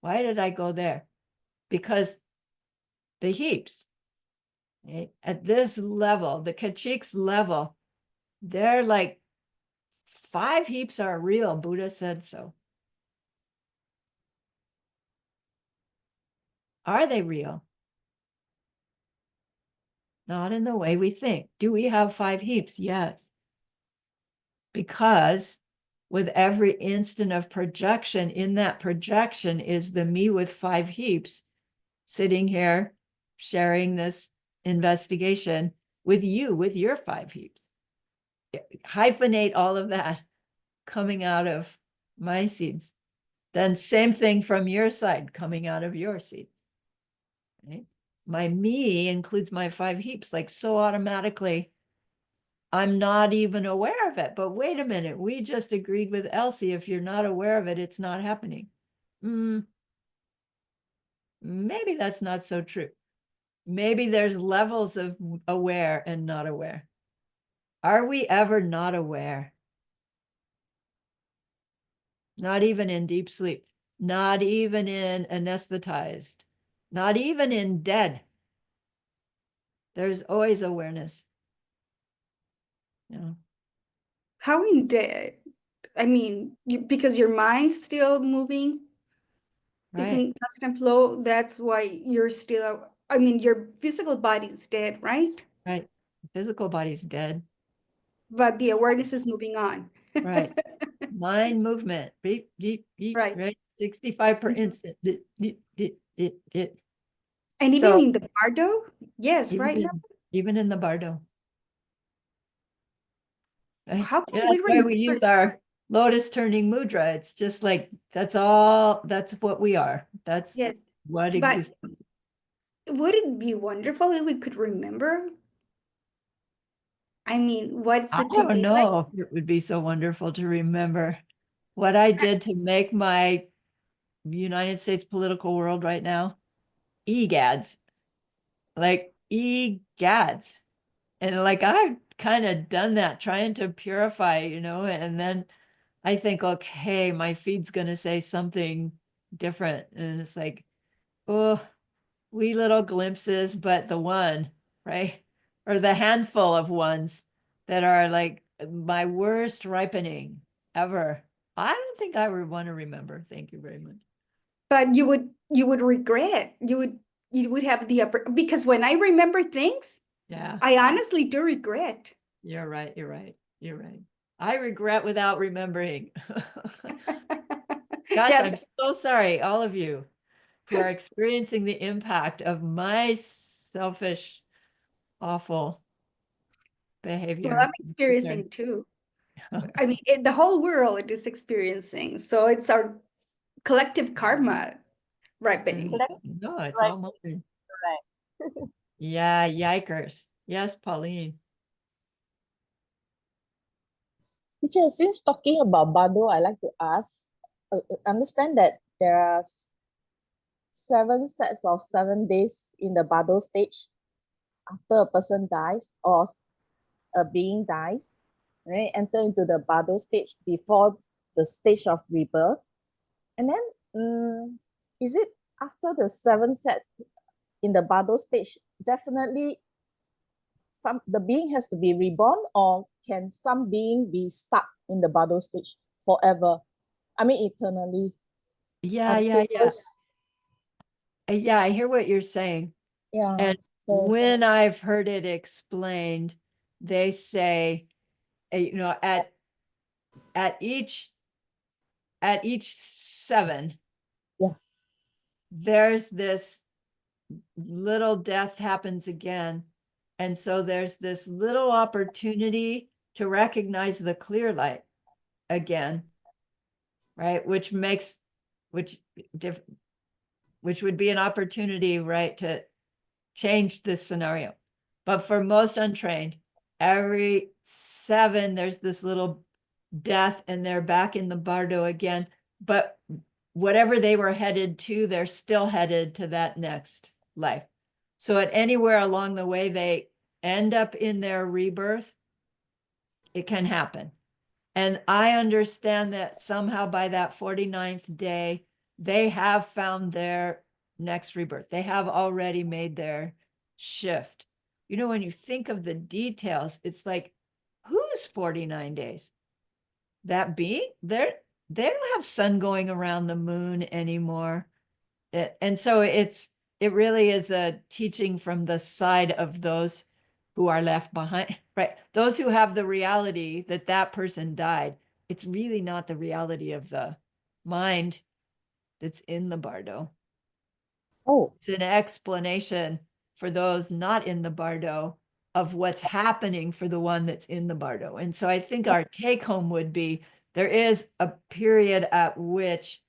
Why did I go there? Because the heaps, right? At this level, the Kachiks level, they're like 5 heaps are real. Buddha said so. Are they real? Not in the way we think. Do we have 5 heaps? Yes. Because with every instant of projection, in that projection is the me with 5 heaps sitting here sharing this investigation with you, with your 5 heaps. Hyphenate all of that coming out of my seeds. Then same thing from your side coming out of your seeds. Right? My me includes my 5 heaps, like so automatically. I'm not even aware of it. But wait a minute, we just agreed with Elsie. If you're not aware of it, it's not happening. Maybe that's not so true. Maybe there's levels of aware and not aware. Are we ever not aware? Not even in deep sleep, not even in anesthetized, not even in dead. There's always awareness. Yeah. How in dead? I mean, because your mind's still moving, is Right, in constant flow. That's why you're still, I mean, your physical body's dead, right? right. The physical body's dead. But the awareness is moving on. Right. Mind movement. Beep, beep, beep, Right. right. 65 per Mhm. instant. And even So in the bardo, yes, right now. even in the bardo. Right? How Yeah, can we that's why we remember? use our lotus turning mudra. It's just like, that's what we are. That's Yes, what but exists. would it be wonderful if we could remember? I mean, what's I it don't today like? know if it would be so wonderful to remember what I did to make my United States political world right now. Egads, like egads. And like I've kind of done that, trying to purify, and then I think, okay, my feed's gonna say something different. And it's like, oh, wee little glimpses, but the one, right? Or the handful of ones that are like my worst ripening ever. I don't think I would want to remember. Thank you very much. But you would regret. You would have the upper, because when I remember things, Yeah, I honestly do regret. you're right. You're right. You're right. I regret without remembering. Gosh, Yeah, I'm so sorry, all of you who are experiencing the impact of my selfish, awful well, behavior. I'm experiencing too. I mean, the whole world is experiencing. So it's our collective karma ripening. Collective No, it's right, all mine. correct. Yeah, yikers. Yes, Pauline. Teacher, since talking about Bado, I like to ask, understand that there are 7 sets of 7 days in the Bado stage after a person dies or a being dies, right? Enter into the Bado stage before the stage of rebirth. And then, is it after the 7 sets in the Bado stage, definitely the being has to be reborn, or can some being be stuck in the Bado stage forever? I mean, eternally. Yeah, yeah, yeah. Those, Yeah, I hear what you're saying. yeah. And So when I've heard it explained, they say, at each at each 7, yeah, there's this little death happens again. And so there's this little opportunity to recognize the clear light again, right? Which which diff, which would be an opportunity, right, to change this scenario. But for most untrained, every 7, there's this little death and they're back in the bardo again. But whatever they were headed to, they're still headed to that next life. So at anywhere along the way they end up in their rebirth, it can happen. And I understand that somehow by that 49th day, they have found their next rebirth. They have already made their shift. When you think of the details, it's like, who's 49 days? That being? They don't have sun going around the moon anymore. And so it really is a teaching from the side of those who are left behind, right? Those who have the reality that that person died. It's really not the reality of the mind that's in the bardo. Oh, It's an explanation for those not in the bardo of what's happening for the one that's in the bardo. And so I think our take home would be there is a period at which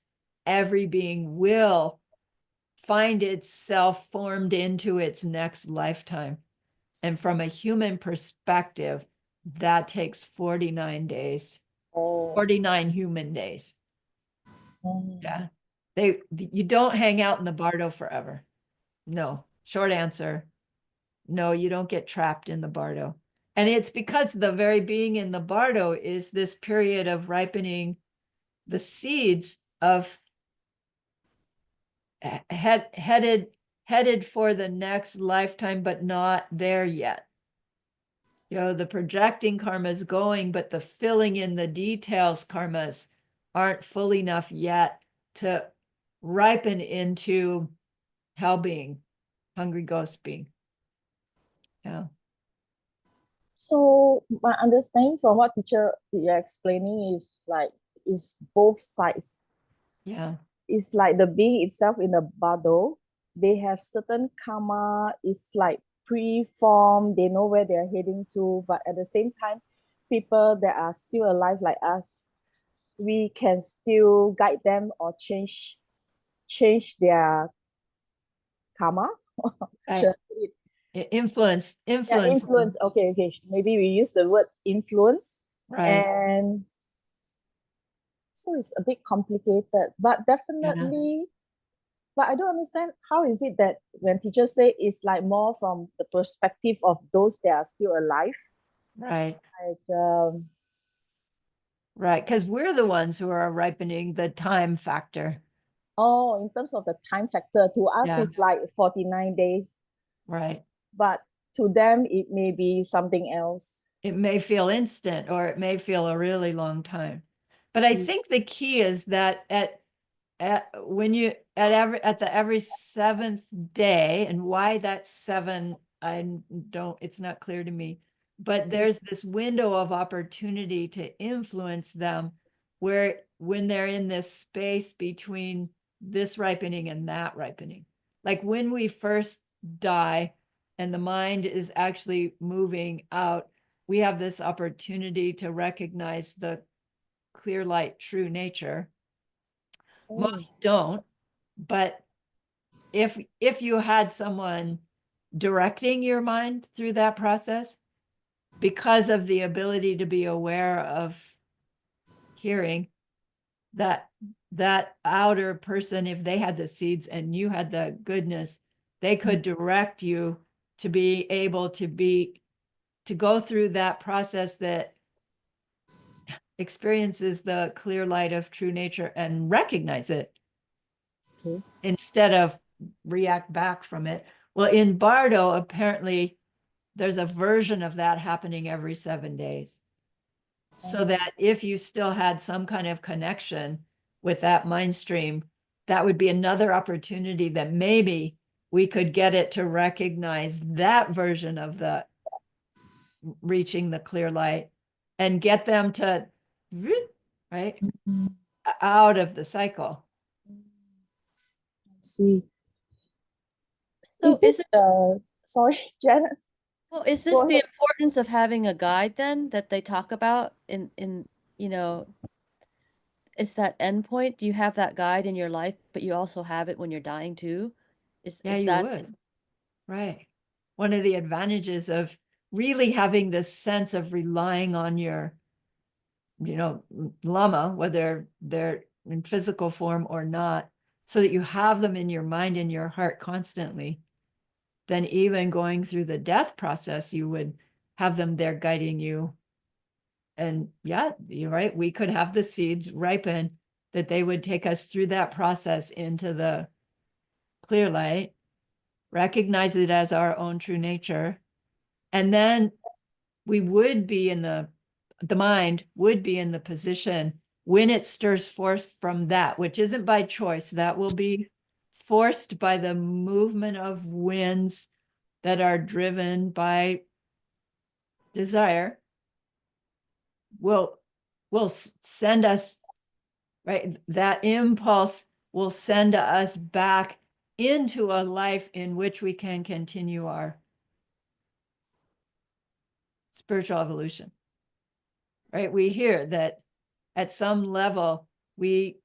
every being will find itself formed into its next lifetime. And from a human perspective, that takes 49 days, oh, 49 human days. mm. Yeah. You don't hang out in the bardo forever. No. Short answer. No, you don't get trapped in the bardo. And it's because the very being in the bardo is this period of ripening the seeds of headed for the next lifetime, but not there yet. You know, the projecting karmas going, but the filling in the details karmas aren't full enough yet to ripen into hell being, hungry ghost being. Yeah. So my understanding from what teacher you're explaining is like is both sides. Yeah. It's like the being itself in the bardo, they have certain karma, it's like pre-formed, they know where they're heading to, but at the same time, people that are still alive like us, we can still guide them or change their karma. Right. Should I put it? Influence. Yeah, influence. Okay. Maybe we use the word influence. Right. And so it's a bit complicated, but definitely, but I don't understand how is it that when teachers say it's like more from the perspective of those that are still alive, Right. like Right. Because we're the ones who are ripening the time factor. oh, in terms of the time factor, to us Yeah. it's like 49 days, Right. but to them it may be something else. It may feel instant or it may feel a really long time. But I think the key is that at the every seventh day, and why that's 7, it's not clear to me, but there's this window of opportunity to influence them where when they're in this space between this ripening and that ripening. Like when we first die and the mind is actually moving out, we have this opportunity to recognize the clear light true nature. Most don't, but if you had someone directing your mind through that process, because of the ability to be aware of hearing, that outer person, if they had the seeds and you had the goodness, they could direct you to be able to go through that process that experiences the clear light of true nature and recognize it. Okay. Instead of react back from it. Well, in Bardo, apparently there's a version of that happening every 7 days. So that if you still had some kind of connection with that mind stream, that would be another opportunity that maybe we could get it to recognize that version of the reaching the clear light and get them to, right, out of the cycle. See, So is it sorry, Janet? well, is Go this the ahead. importance of having a guide then that they talk about in is that endpoint? Do you have that guide in your life, but you also have it when you're dying too? Yeah, Is you that would. Right. One of the advantages of really having this sense of relying on your, lama, whether they're in physical form or not, so that you have them in your mind and your heart constantly, then even going through the death process, you would have them there guiding you. And yeah, you're right. We could have the seeds ripen that they would take us through that process into the clear light, recognize it as our own true nature. And then we would be in the mind would be in the position when it stirs forth from that, which isn't by choice, that will be forced by the movement of winds that are driven by desire, will send us, right? That impulse will send us back into a life in which we can continue our spiritual evolution, right? We hear that at some level we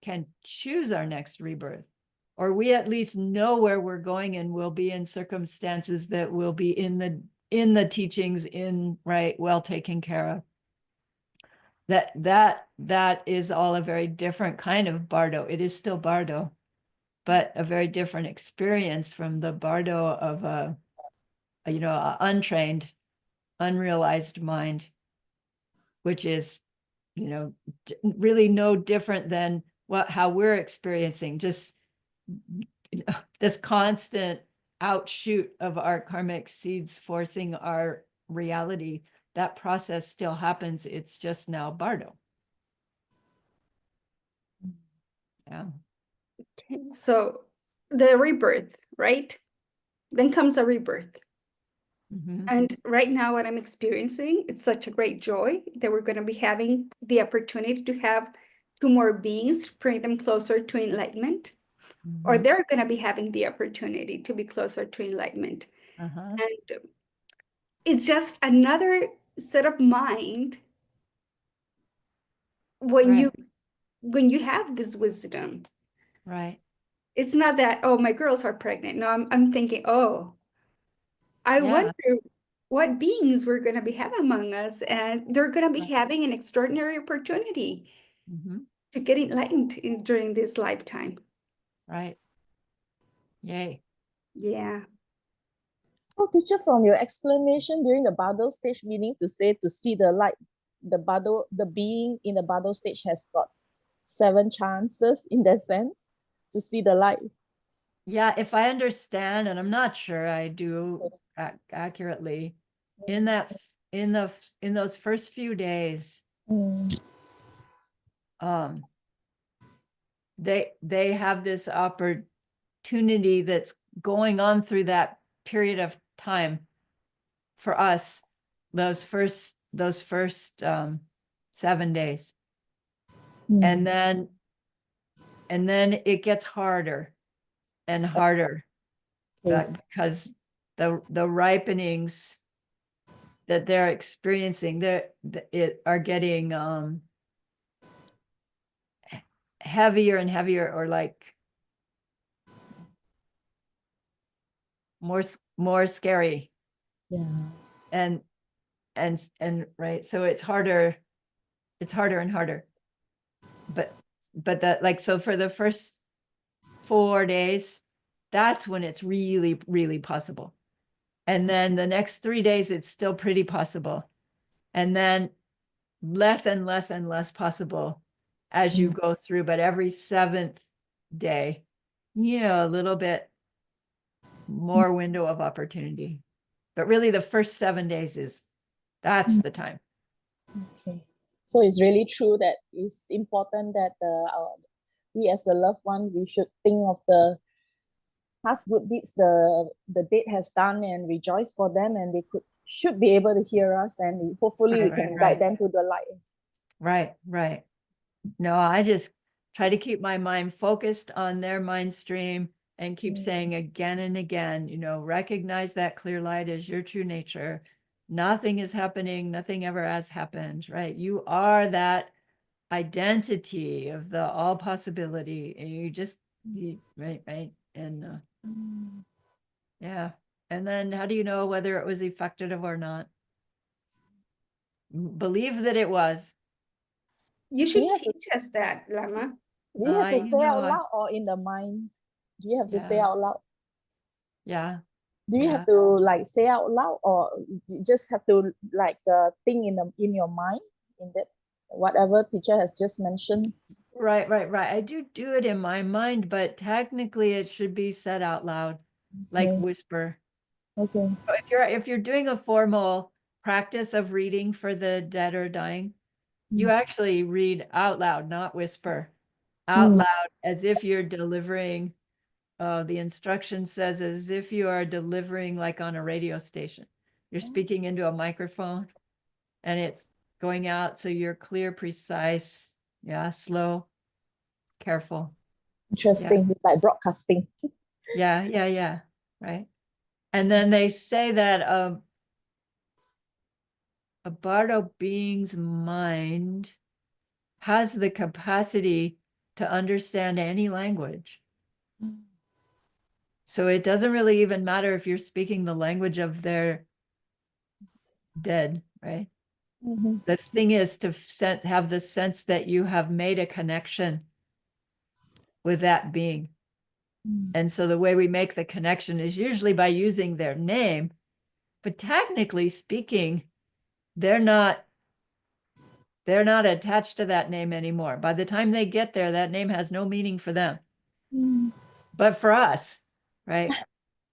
can choose our next rebirth, or we at least know where we're going, and we'll be in circumstances that will be in the teachings, right, well taken care of. That is all a very different kind of bardo. It is still bardo, but a very different experience from the bardo of a untrained, unrealized mind, which is, really no different than how we're experiencing, just this constant outshoot of our karmic seeds forcing our reality. That process still happens. It's just now bardo. Yeah. So the rebirth, right? Then comes a rebirth. Mhm. And right now, what I'm experiencing, it's such a great joy that we're going to be having the opportunity to have two more beings, bring them closer to enlightenment, or Mhm. they're going to be having the opportunity to be closer to enlightenment. Uh-huh. And it's just another set of mind when Right. you have this wisdom. Right. It's not that, oh, my girls are pregnant. No, I'm thinking, oh, I Yeah. wonder what beings we're going to be having among us, and they're going to be Right. having an extraordinary opportunity Mhm. to get enlightened during this lifetime. Right. Yay. Yeah. So, teacher, from your explanation during the Bardo stage, meaning to say to see the light, the being in the Bardo stage has got 7 chances in that sense to see the light. Yeah, if I understand, and I'm not sure I do accurately, in those first few days, Mm. they have this opportunity that's going on through that period of time for us, those first 7 days. And then it gets harder and harder, Okay. because the ripenings that they're experiencing, are getting heavier and heavier, or like more scary, Yeah. and right, so it's harder and harder, but that, like, so for the first 4 days, that's when it's really, really possible. And then the next 3 days, it's still pretty possible. And then less and less and less possible as you go through. But every 7th day, a little bit more window of opportunity. But really, the first 7 days that's the time. Okay. So it's really true that it's important that we as the loved one, we should think of the past good deeds the dead has done and rejoice for them, and they should be able to hear us, and hopefully we can guide them to the light. Right. No, I just try to keep my mind focused on their mind stream and keep saying again and again, recognize that clear light as your true nature. Nothing is happening. Nothing ever has happened, right? You are that identity of the all possibility. And right. And yeah. And then how do you know whether it was effective or not? Believe that it was. You Do should you have to, teach us that, Lama. do you have to say out I- loud or in the mind? Do you have to say Yeah. out loud? Yeah. Do you have to like say out loud, or you just have to like think in your mind, in that whatever teacher has just mentioned? Right. I do it in my mind, but technically it should be said out loud, like Okay. whisper. Okay. So if you're doing a formal practice of reading for the dead or dying, you actually read out loud, not whisper. Out loud, as if you're delivering the instruction says as if you are delivering like on a radio station. You're speaking into a microphone and it's going out, so you're clear, precise, yeah, slow, careful. Interesting. It's like broadcasting. Yeah, right. And then they say that a Bardo being's mind has the capacity to understand any language. So it doesn't really even matter if you're speaking the language of their dead, right? Mhm. The thing is to have the sense that you have made a connection with that being. Mm. And so the way we make the connection is usually by using their name, but technically speaking, they're not attached to that name anymore. By the time they get there, that name has no meaning for them. Mm. But for us, right?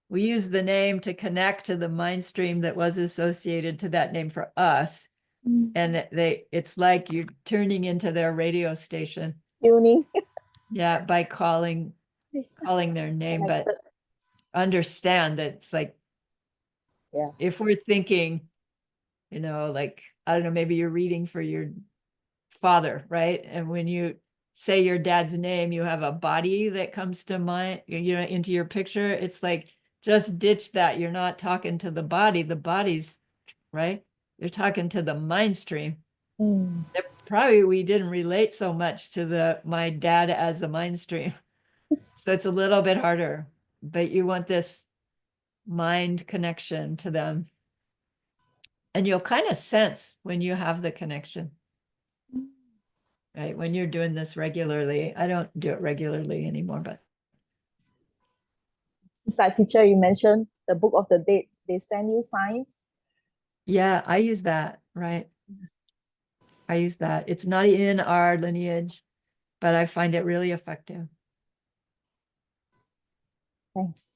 We use the name to connect to the mind stream that was associated to that name for us. Mm. And it's like you're turning into their radio station. Tuning. Yeah, by calling their name, but Connected. understand that it's like, Yeah. if we're thinking, like, I don't know, maybe you're reading for your father, right? And when you say your dad's name, you have a body that comes to mind, into your picture. It's like, just ditch that. You're not talking to the body. The body's right. You're talking to the mind stream. Mm. Probably we didn't relate so much to my dad as a mind stream. So it's a little bit harder, but you want this mind connection to them. And you'll kind of sense when you have the connection, right? When you're doing this regularly. I don't do it regularly anymore, but It's like teacher, you mentioned the book of the dead. They send you signs. yeah, I use that, right? I use that. It's not in our lineage, but I find it really effective. Thanks.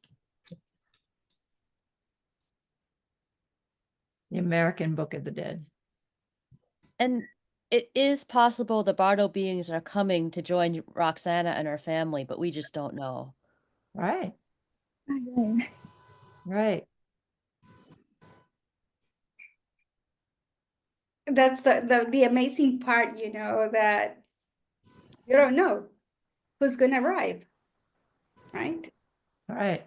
The American Book of the Dead. And it is possible the Bardo beings are coming to join Roxana and her family, but we just don't know. Right, Okay. right. That's the amazing part, that you don't know who's gonna arrive, right? Right.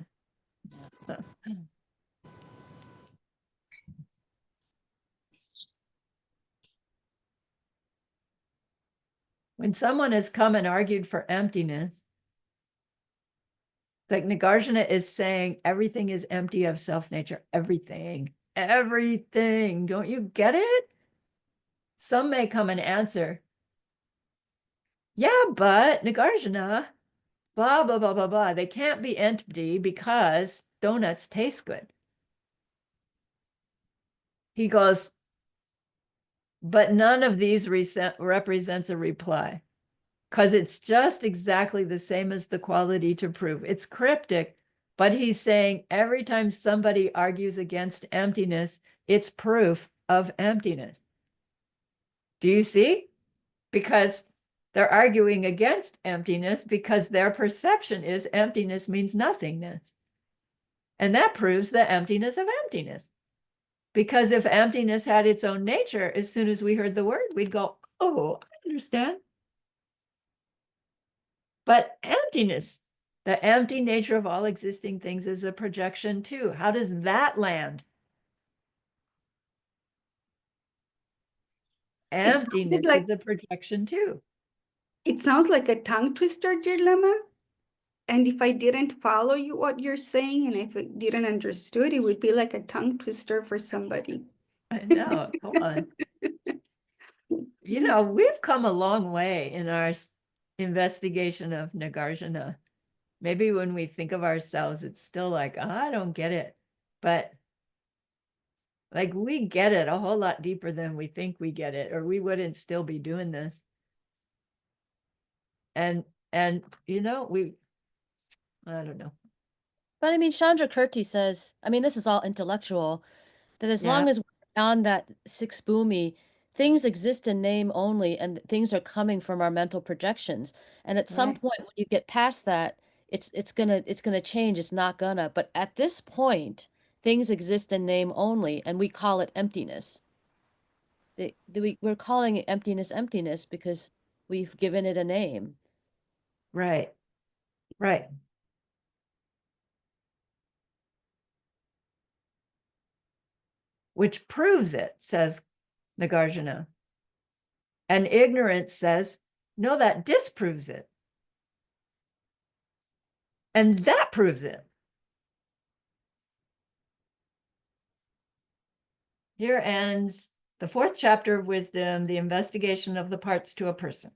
When someone has come and argued for emptiness, like Nagarjuna is saying, everything is empty of self-nature. Everything. Don't you get it? Some may come and answer, yeah, but Nagarjuna, blah, blah, blah, blah, blah. They can't be empty because donuts taste good. He goes, but none of these represents a reply, because it's just exactly the same as the quality to prove. It's cryptic, but he's saying every time somebody argues against emptiness, it's proof of emptiness. Do you see? Because they're arguing against emptiness because their perception is emptiness means nothingness. And that proves the emptiness of emptiness. Because if emptiness had its own nature, as soon as we heard the word, we'd go, oh, I understand. But emptiness, the empty nature of all existing things, is a projection too. How does that land? It sounded Emptiness like is a projection too. it sounds like a tongue twister, dear Lama. And if I didn't follow you what you're saying, and if I didn't understood, it would be like a tongue twister for somebody. I know, come on. We've come a long way in our investigation of Nagarjuna. Maybe when we think of ourselves, it's still like, I don't get it. But like we get it a whole lot deeper than we think we get it, or we wouldn't still be doing this. And I don't know. But I mean, Chandra Kirti says, I mean, this is all intellectual, that as long Yeah. as we're on that six bhumi, things exist in name only, and things are coming from our mental projections. And at some Right. point, when you get past that, it's gonna change, it's not gonna. But at this point, things exist in name only, and we call it emptiness. We're calling it emptiness because we've given it a name. Right. Right. Which proves it, says Nagarjuna. And ignorance says, no, that disproves it. And that proves it. Here ends the 4th chapter of wisdom, the investigation of the parts to a person.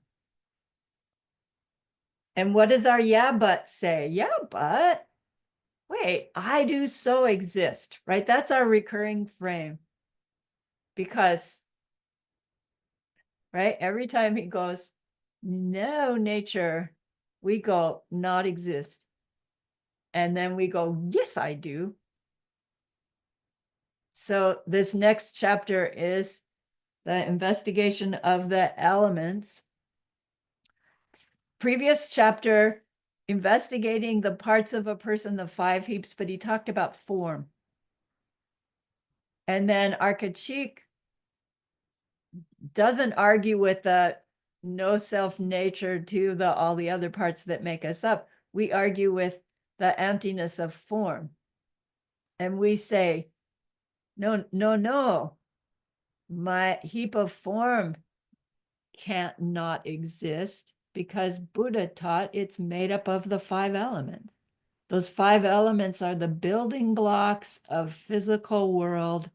And what does our yeah, but say? Yeah, but wait, I do so exist, right? That's our recurring frame. Because, right, every time he goes, no, nature, we go, not exist. And then we go, yes, I do. So this next chapter is the investigation of the elements. Previous chapter, investigating the parts of a person, the 5 heaps, but he talked about form. And then Arkachik doesn't argue with the no self nature to the all the other parts that make us up. We argue with the emptiness of form. And we say, no, no, no. My heap of form can't not exist because Buddha taught it's made up of the 5 elements. Those 5 elements are the building blocks of physical world.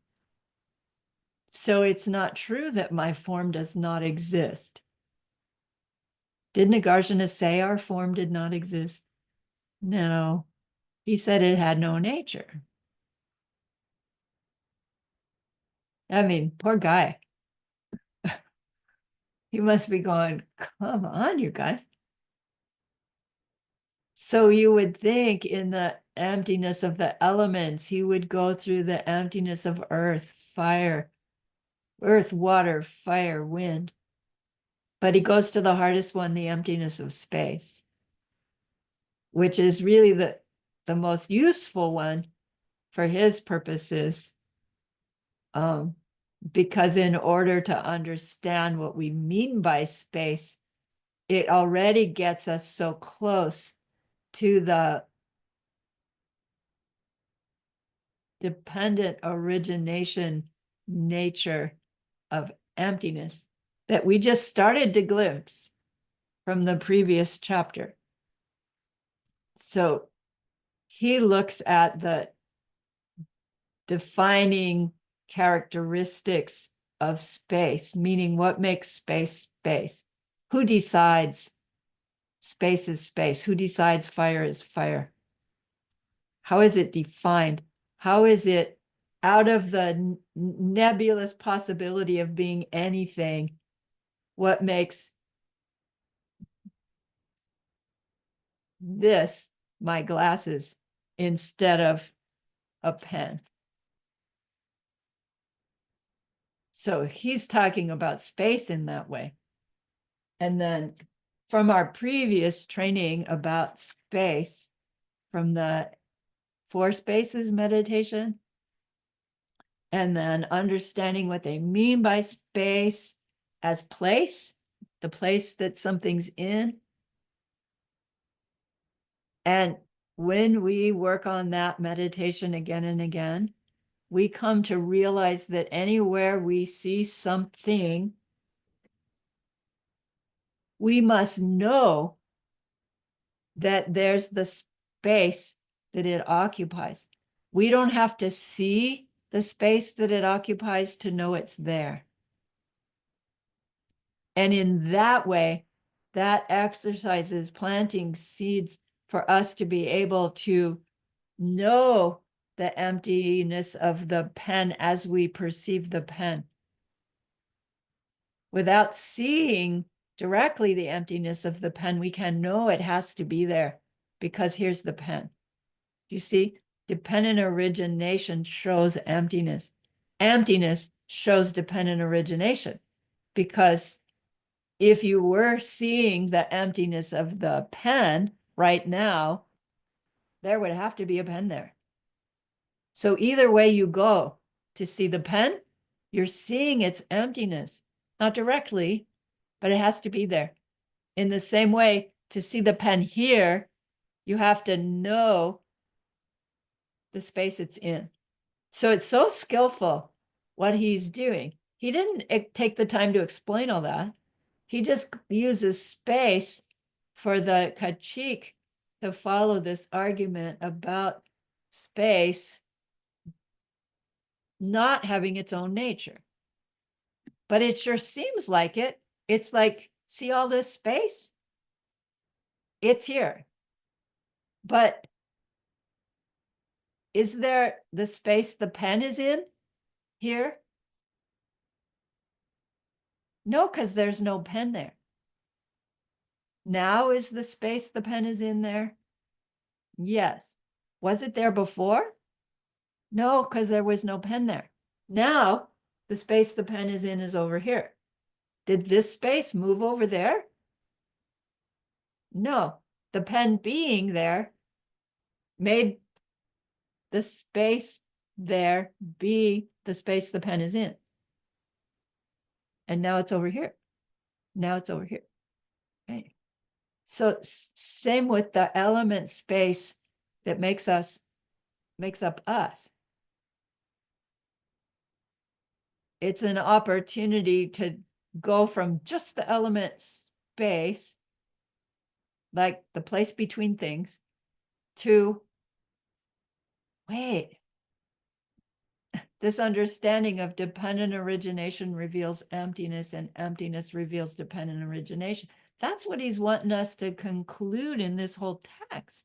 So it's not true that my form does not exist. Did Nagarjuna say our form did not exist? No, he said it had no nature. I mean, poor guy. He must be going, come on, you guys. So you would think in the emptiness of the elements, he would go through the emptiness of earth, water, fire, wind. But he goes to the hardest one, the emptiness of space, which is really the most useful one for his purposes. Because in order to understand what we mean by space, it already gets us so close to the dependent origination nature of emptiness that we just started to glimpse from the previous chapter. So he looks at the defining characteristics of space, meaning what makes space space. Who decides space is space? Who decides fire is fire? How is it defined? How is it out of the nebulous possibility of being anything? What makes this my glasses instead of a pen? So he's talking about space in that way. And then from our previous training about space, from the 4 spaces meditation, and then understanding what they mean by space as place, the place that something's in. And when we work on that meditation again and again, we come to realize that anywhere we see something, we must know that there's the space that it occupies. We don't have to see the space that it occupies to know it's there. And in that way, that exercise is planting seeds for us to be able to know the emptiness of the pen as we perceive the pen. Without seeing directly the emptiness of the pen, we can know it has to be there because here's the pen. You see, dependent origination shows emptiness. Emptiness shows dependent origination, because if you were seeing the emptiness of the pen right now, there would have to be a pen there. So either way you go to see the pen, you're seeing its emptiness, not directly, but it has to be there. In the same way, to see the pen here, you have to know the space it's in. So it's so skillful what he's doing. He didn't take the time to explain all that. He just uses space for the kachik to follow this argument about space not having its own nature. But it sure seems like it. It's like, see all this space? It's here. But is there the space the pen is in here? No, because there's no pen there. Now is the space the pen is in there? Yes. Was it there before? No, because there was no pen there. Now, the space the pen is in is over here. Did this space move over there? No. The pen being there made the space there be the space the pen is in. And now it's over here. Now it's over here. Right. So same with the element space that makes up us. It's an opportunity to go from just the element space, like the place between things, to, wait, this understanding of dependent origination reveals emptiness and emptiness reveals dependent origination. That's what he's wanting us to conclude in this whole text.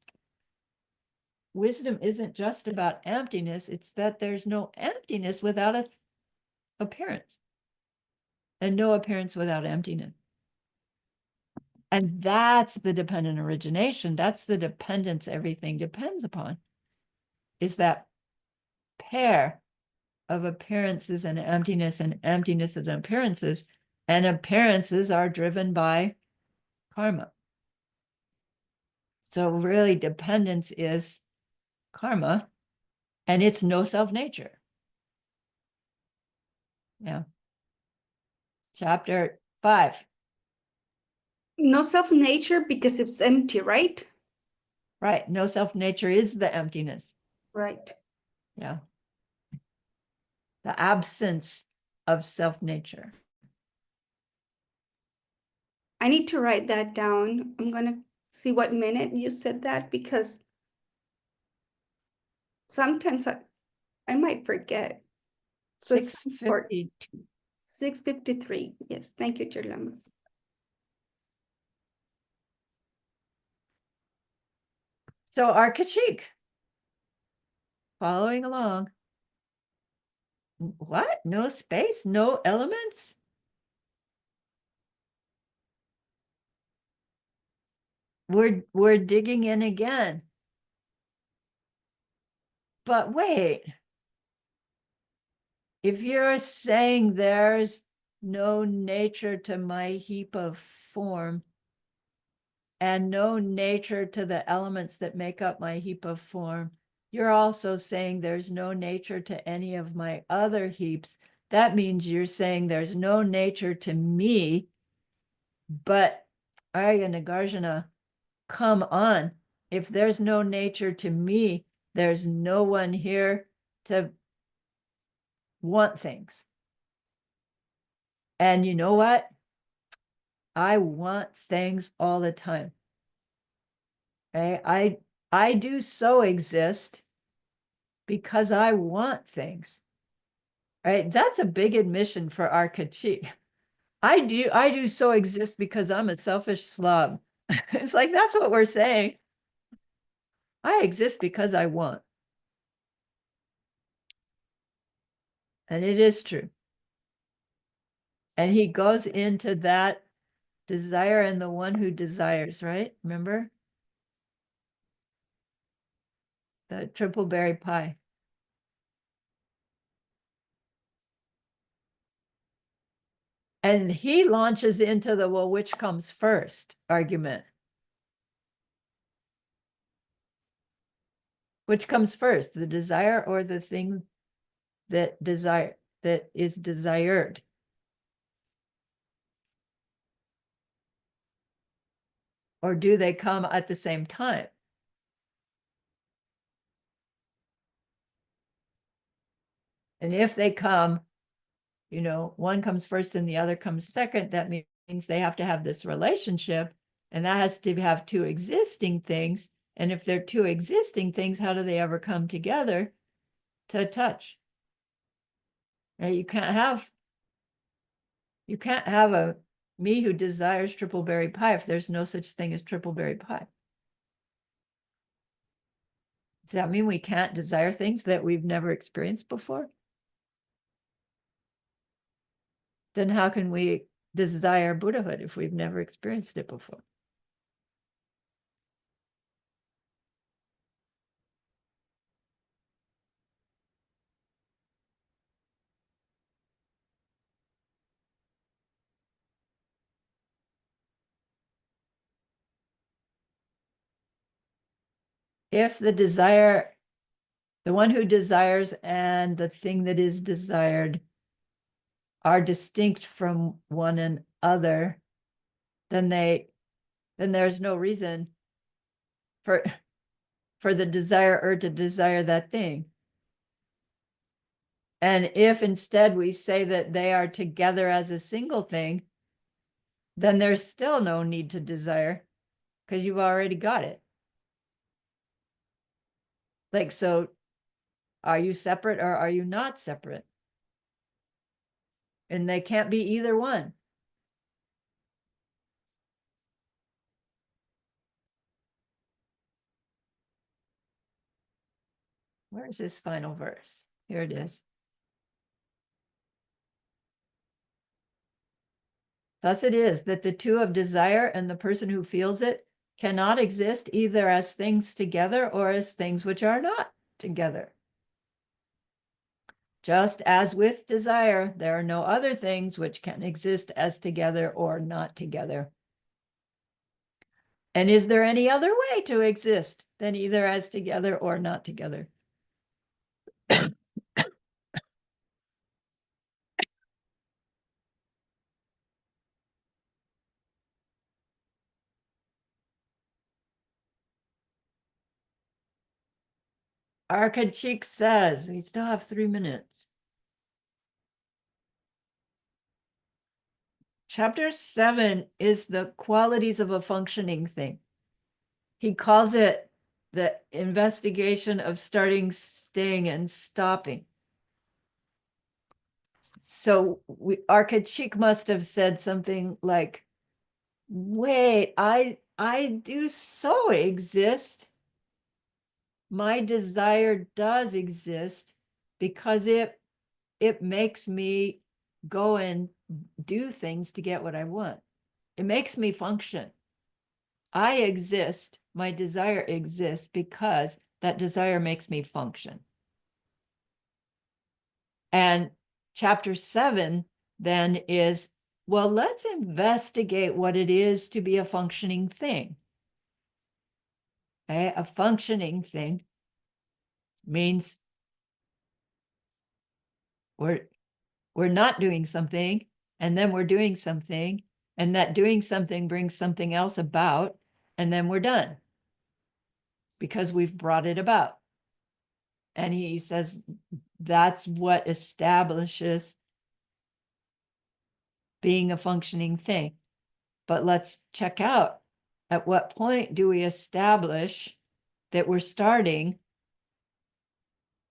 Wisdom isn't just about emptiness, it's that there's no emptiness without a appearance, and no appearance without emptiness. And that's the dependent origination. That's the dependence everything depends upon, is that pair of appearances and emptiness and appearances. And appearances are driven by karma. So really dependence is karma, and it's no self-nature. Yeah. Chapter 5. No self-nature because it's empty, right? Right. No self-nature is the emptiness. Right. Yeah. The absence of self-nature. I need to write that down. I'm going to see what minute you said that because sometimes I might forget. So it's important. 652. 6:53. Yes, thank you, Jerlama. So our Kachik, following along. What? No space? No elements? We're digging in again. But wait. If you're saying there's no nature to my heap of form, and no nature to the elements that make up my heap of form, you're also saying there's no nature to any of my other heaps. That means you're saying there's no nature to me, but Arya Nagarjuna, come on. If there's no nature to me, there's no one here to want things. And you know what? I want things all the time. Okay? I do so exist because I want things. Right? That's a big admission for our Kachik. I do so exist because I'm a selfish slob. It's like that's what we're saying. I exist because I want. And it is true. And he goes into that desire and the one who desires, right? Remember? The triple berry pie. And he launches into the, well, which comes first argument. Which comes first, the desire or the thing that is desired? Or do they come at the same time? And if they come, one comes first and the other comes second, that means they have to have this relationship, and that has to have two existing things. And if they're two existing things, how do they ever come together to touch? Now, you can't have a me who desires triple berry pie if there's no such thing as triple berry pie. Does that mean we can't desire things that we've never experienced before? Then how can we desire Buddhahood if we've never experienced it before? If the one who desires and the thing that is desired are distinct from one another, then there's no reason for the desirer to desire that thing. And if instead we say that they are together as a single thing, then there's still no need to desire because you've already got it. Like, so are you separate or are you not separate? And they can't be either one. Where's this final verse? Here it is. Thus it is that the two of desire and the person who feels it cannot exist either as things together or as things which are not together. Just as with desire, there are no other things which can exist as together or not together. And is there any other way to exist than either as together or not together? Arkachik says, we still have 3 minutes. Chapter 7 is the qualities of a functioning thing. He calls it the investigation of starting, staying, and stopping. So Arkachik must have said something like, wait, I do so exist. My desire does exist because it makes me go and do things to get what I want. It makes me function. I exist, my desire exists because that desire makes me function. And chapter 7 then is, well, let's investigate what it is to be a functioning thing. Okay? A functioning thing means we're not doing something, and then we're doing something, and that doing something brings something else about, and then we're done because we've brought it about. And he says that's what establishes being a functioning thing. But let's check out, at what point do we establish that we're starting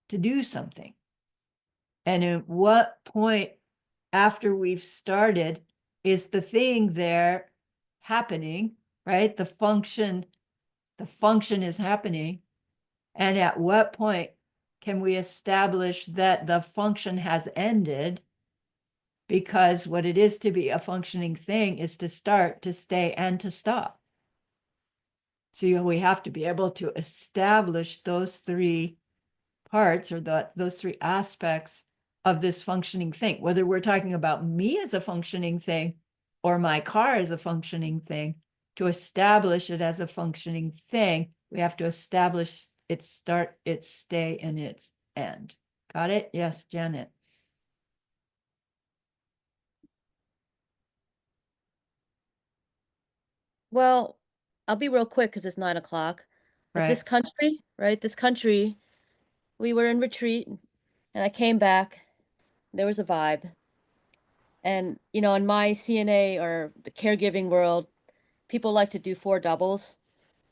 to do something? And at what point after we've started is the thing there happening, right? The function is happening. And at what point can we establish that the function has ended? Because what it is to be a functioning thing is to start, to stay, and to stop. So we have to be able to establish those 3 parts or those 3 aspects of this functioning thing, whether we're talking about me as a functioning thing or my car as a functioning thing. To establish it as a functioning thing, we have to establish its start, its stay, and its end. Got it? Yes, Janet. Well, I'll be real quick because it's 9 o'clock. But this Right. country, right? This country, we were in retreat and I came back. There was a vibe. And, you know, in my CNA or the caregiving world, people like to do 4 doubles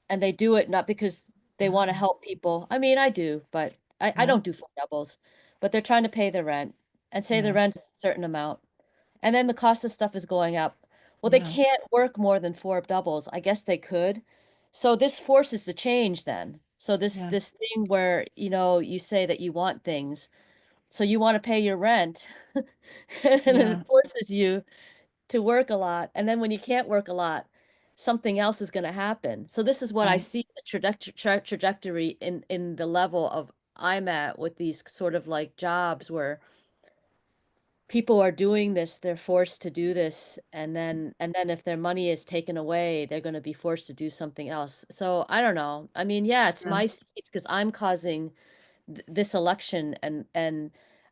and they do it not because they want to help people. I mean, I do, but I Yeah. don't do 4 doubles, but they're trying to pay the rent and say the Yeah. rent is a certain amount. And then the cost of stuff is going up. Well, they Yeah. can't work more than 4 doubles. I guess they could. So this forces the change then. So this Yeah. this thing where, you know, you say that you want things. So you want to pay your rent and Yeah. it forces you to work a lot. And then when you can't work a lot, something else is going to happen. So this is what I Right. see the trajectory in the level of I'm at with these sort of like jobs where people are doing this, they're forced to do this, and then if their money is taken away, they're going to be forced to do something else. So I don't know. I mean, yeah, it's Yeah. my seats because I'm causing this election and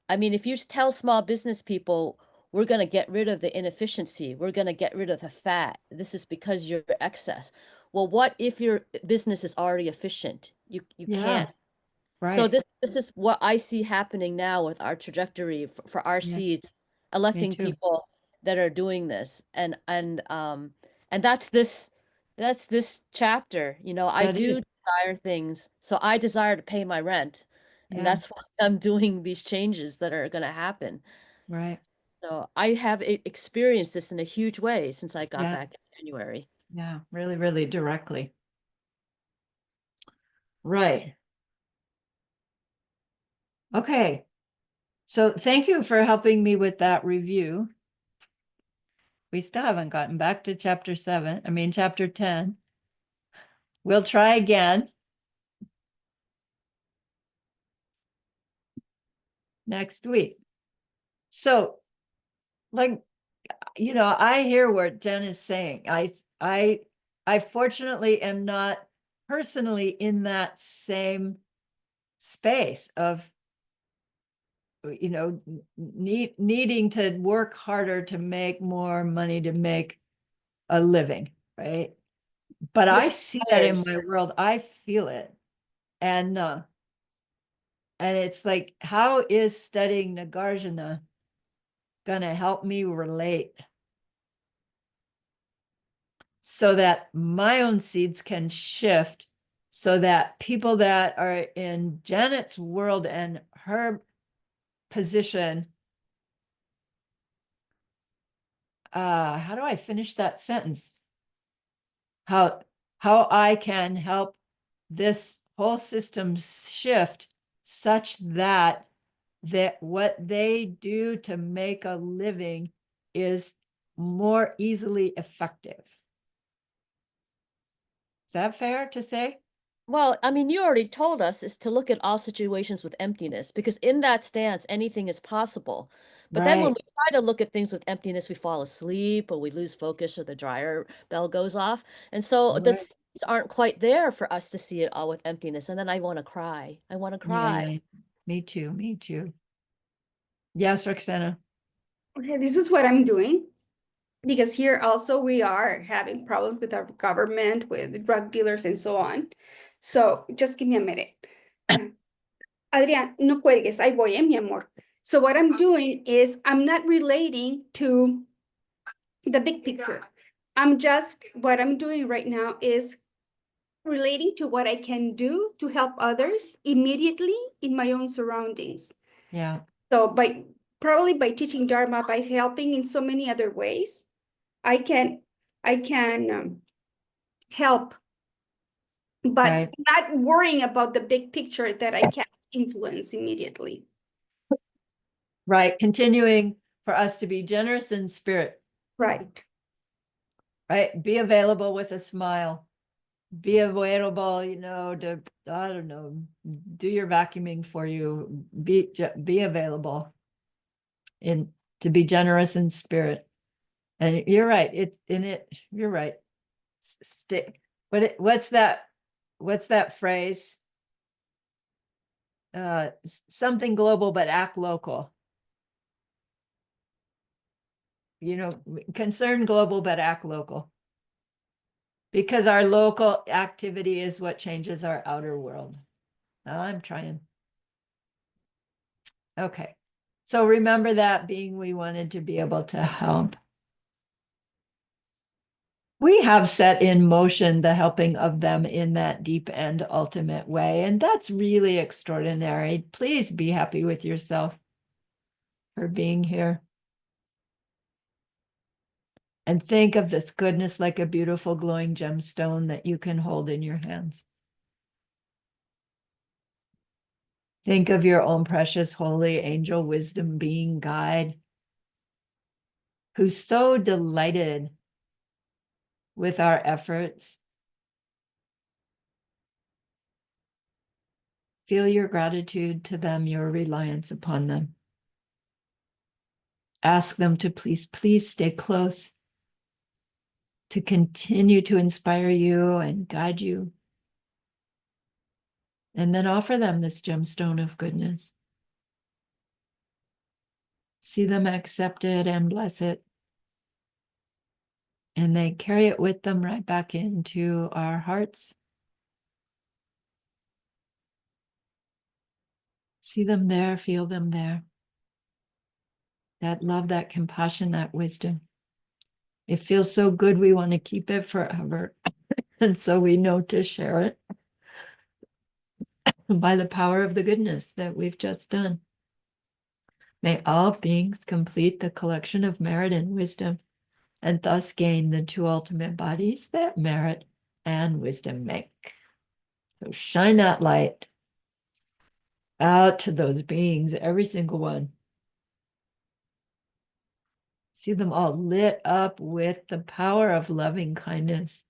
I mean, if you tell small business people we're going to get rid of the inefficiency, we're going to get rid of the fat, this is because you're excess. Well, what if your business is already efficient? You Yeah. can't. So Right. this is what I see happening now with our trajectory for our Yeah. seats, Me electing too. people that are doing this. And that's this chapter. You know, I That is. do desire things. So I desire to pay my rent. And Yeah. that's why I'm doing these changes that are going to happen. Right. So I have experienced this in a huge way since I got Yeah. back in January. Yeah. Really, really directly. Right. Okay. So thank you for helping me with that review. We still haven't gotten back to chapter 10. We'll try again next week. So, like, you know, I hear what Jen is saying. I fortunately am not personally in that same space of, you know, needing to work harder to make more money to make a living, right? But I Which see that in matters. my world. I feel it. And it's like, how is studying Nagarjuna gonna help me relate so that my own seeds can shift so that people that are in Janet's world and her position, how do I finish that sentence? How I can help this whole system shift such that what they do to make a living is more easily effective. Is that fair to say? Well, I mean, you already told us is to look at all situations with emptiness because in that stance, anything is possible. But then when Right. we try to look at things with emptiness, we fall asleep or we lose focus or the dryer bell goes off. And so the Right. seeds aren't quite there for us to see it all with emptiness. And then I want to cry. I want to cry. Yeah, me too, me too. Yes, Roxana. Okay, this is what I'm doing. Because here also we are having problems with our government, with drug dealers and so on. So just give me a minute. Adrián, no cuelgues, ahí voy, mi amor. So what I'm doing is I'm not relating to the big picture. What I'm doing right now is relating to what I can do to help others immediately in my own surroundings. Yeah, So probably by teaching Dharma, by helping in so many other ways, I can help, but right, not worrying about the big picture that I can't influence immediately. right. Continuing for us to be generous in spirit, Right. right? Be available with a smile. Be available, you know, to, I don't know, do your vacuuming for you. Be available to be generous in spirit. And you're right. You're right. Stick. What's that phrase? something global, but act local. You know, concern global, but act local. Because our local activity is what changes our outer world. I'm trying. Okay. So remember that being we wanted to be able to help. We have set in motion the helping of them in that deep and ultimate way. And that's really extraordinary. Please be happy with yourself for being here. And think of this goodness like a beautiful glowing gemstone that you can hold in your hands. Think of your own precious holy angel wisdom being guide, who's so delighted with our efforts. Feel your gratitude to them, your reliance upon them. Ask them to please stay close, to continue to inspire you and guide you. And then offer them this gemstone of goodness. See them accept it and bless it. And they carry it with them right back into our hearts. See them there, feel them there. That love, that compassion, that wisdom. It feels so good, we want to keep it forever. And so we know to share it by the power of the goodness that we've just done. May all beings complete the collection of merit and wisdom, and thus gain the two ultimate bodies that merit and wisdom make. So shine that light out to those beings, every single one. See them all lit up with the power of loving kindness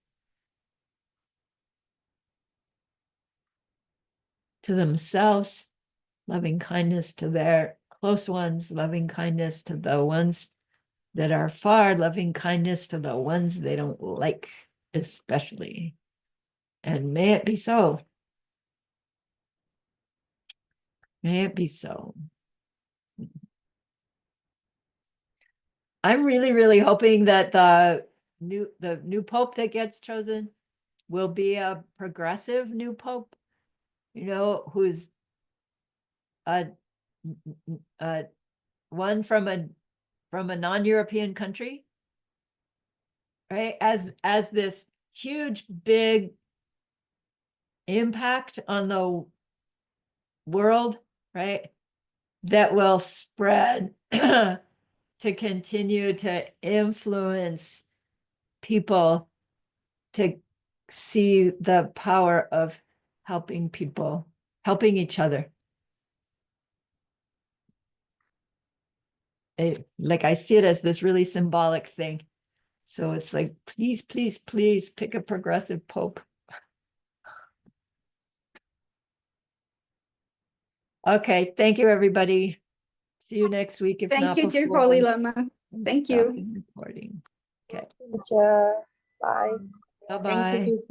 to themselves, loving kindness to their close ones, loving kindness to the ones that are far, loving kindness to the ones they don't like, especially. And may it be so. May it be so. I'm really, really hoping that the new pope that gets chosen will be a progressive new pope, you know, who's a one from a non-European country, right? As this huge, big impact on the world, right? That will spread to continue to influence people to see the power of helping people, helping each other. Like I see it as this really symbolic thing. So it's like, please, please, please pick a progressive pope. Okay, thank you, everybody. See you next week, if Thank not you, dear before. Holy Lama. I'm Thank you. stopping recording. Okay, Teacher, bye. bye-bye. Thank you,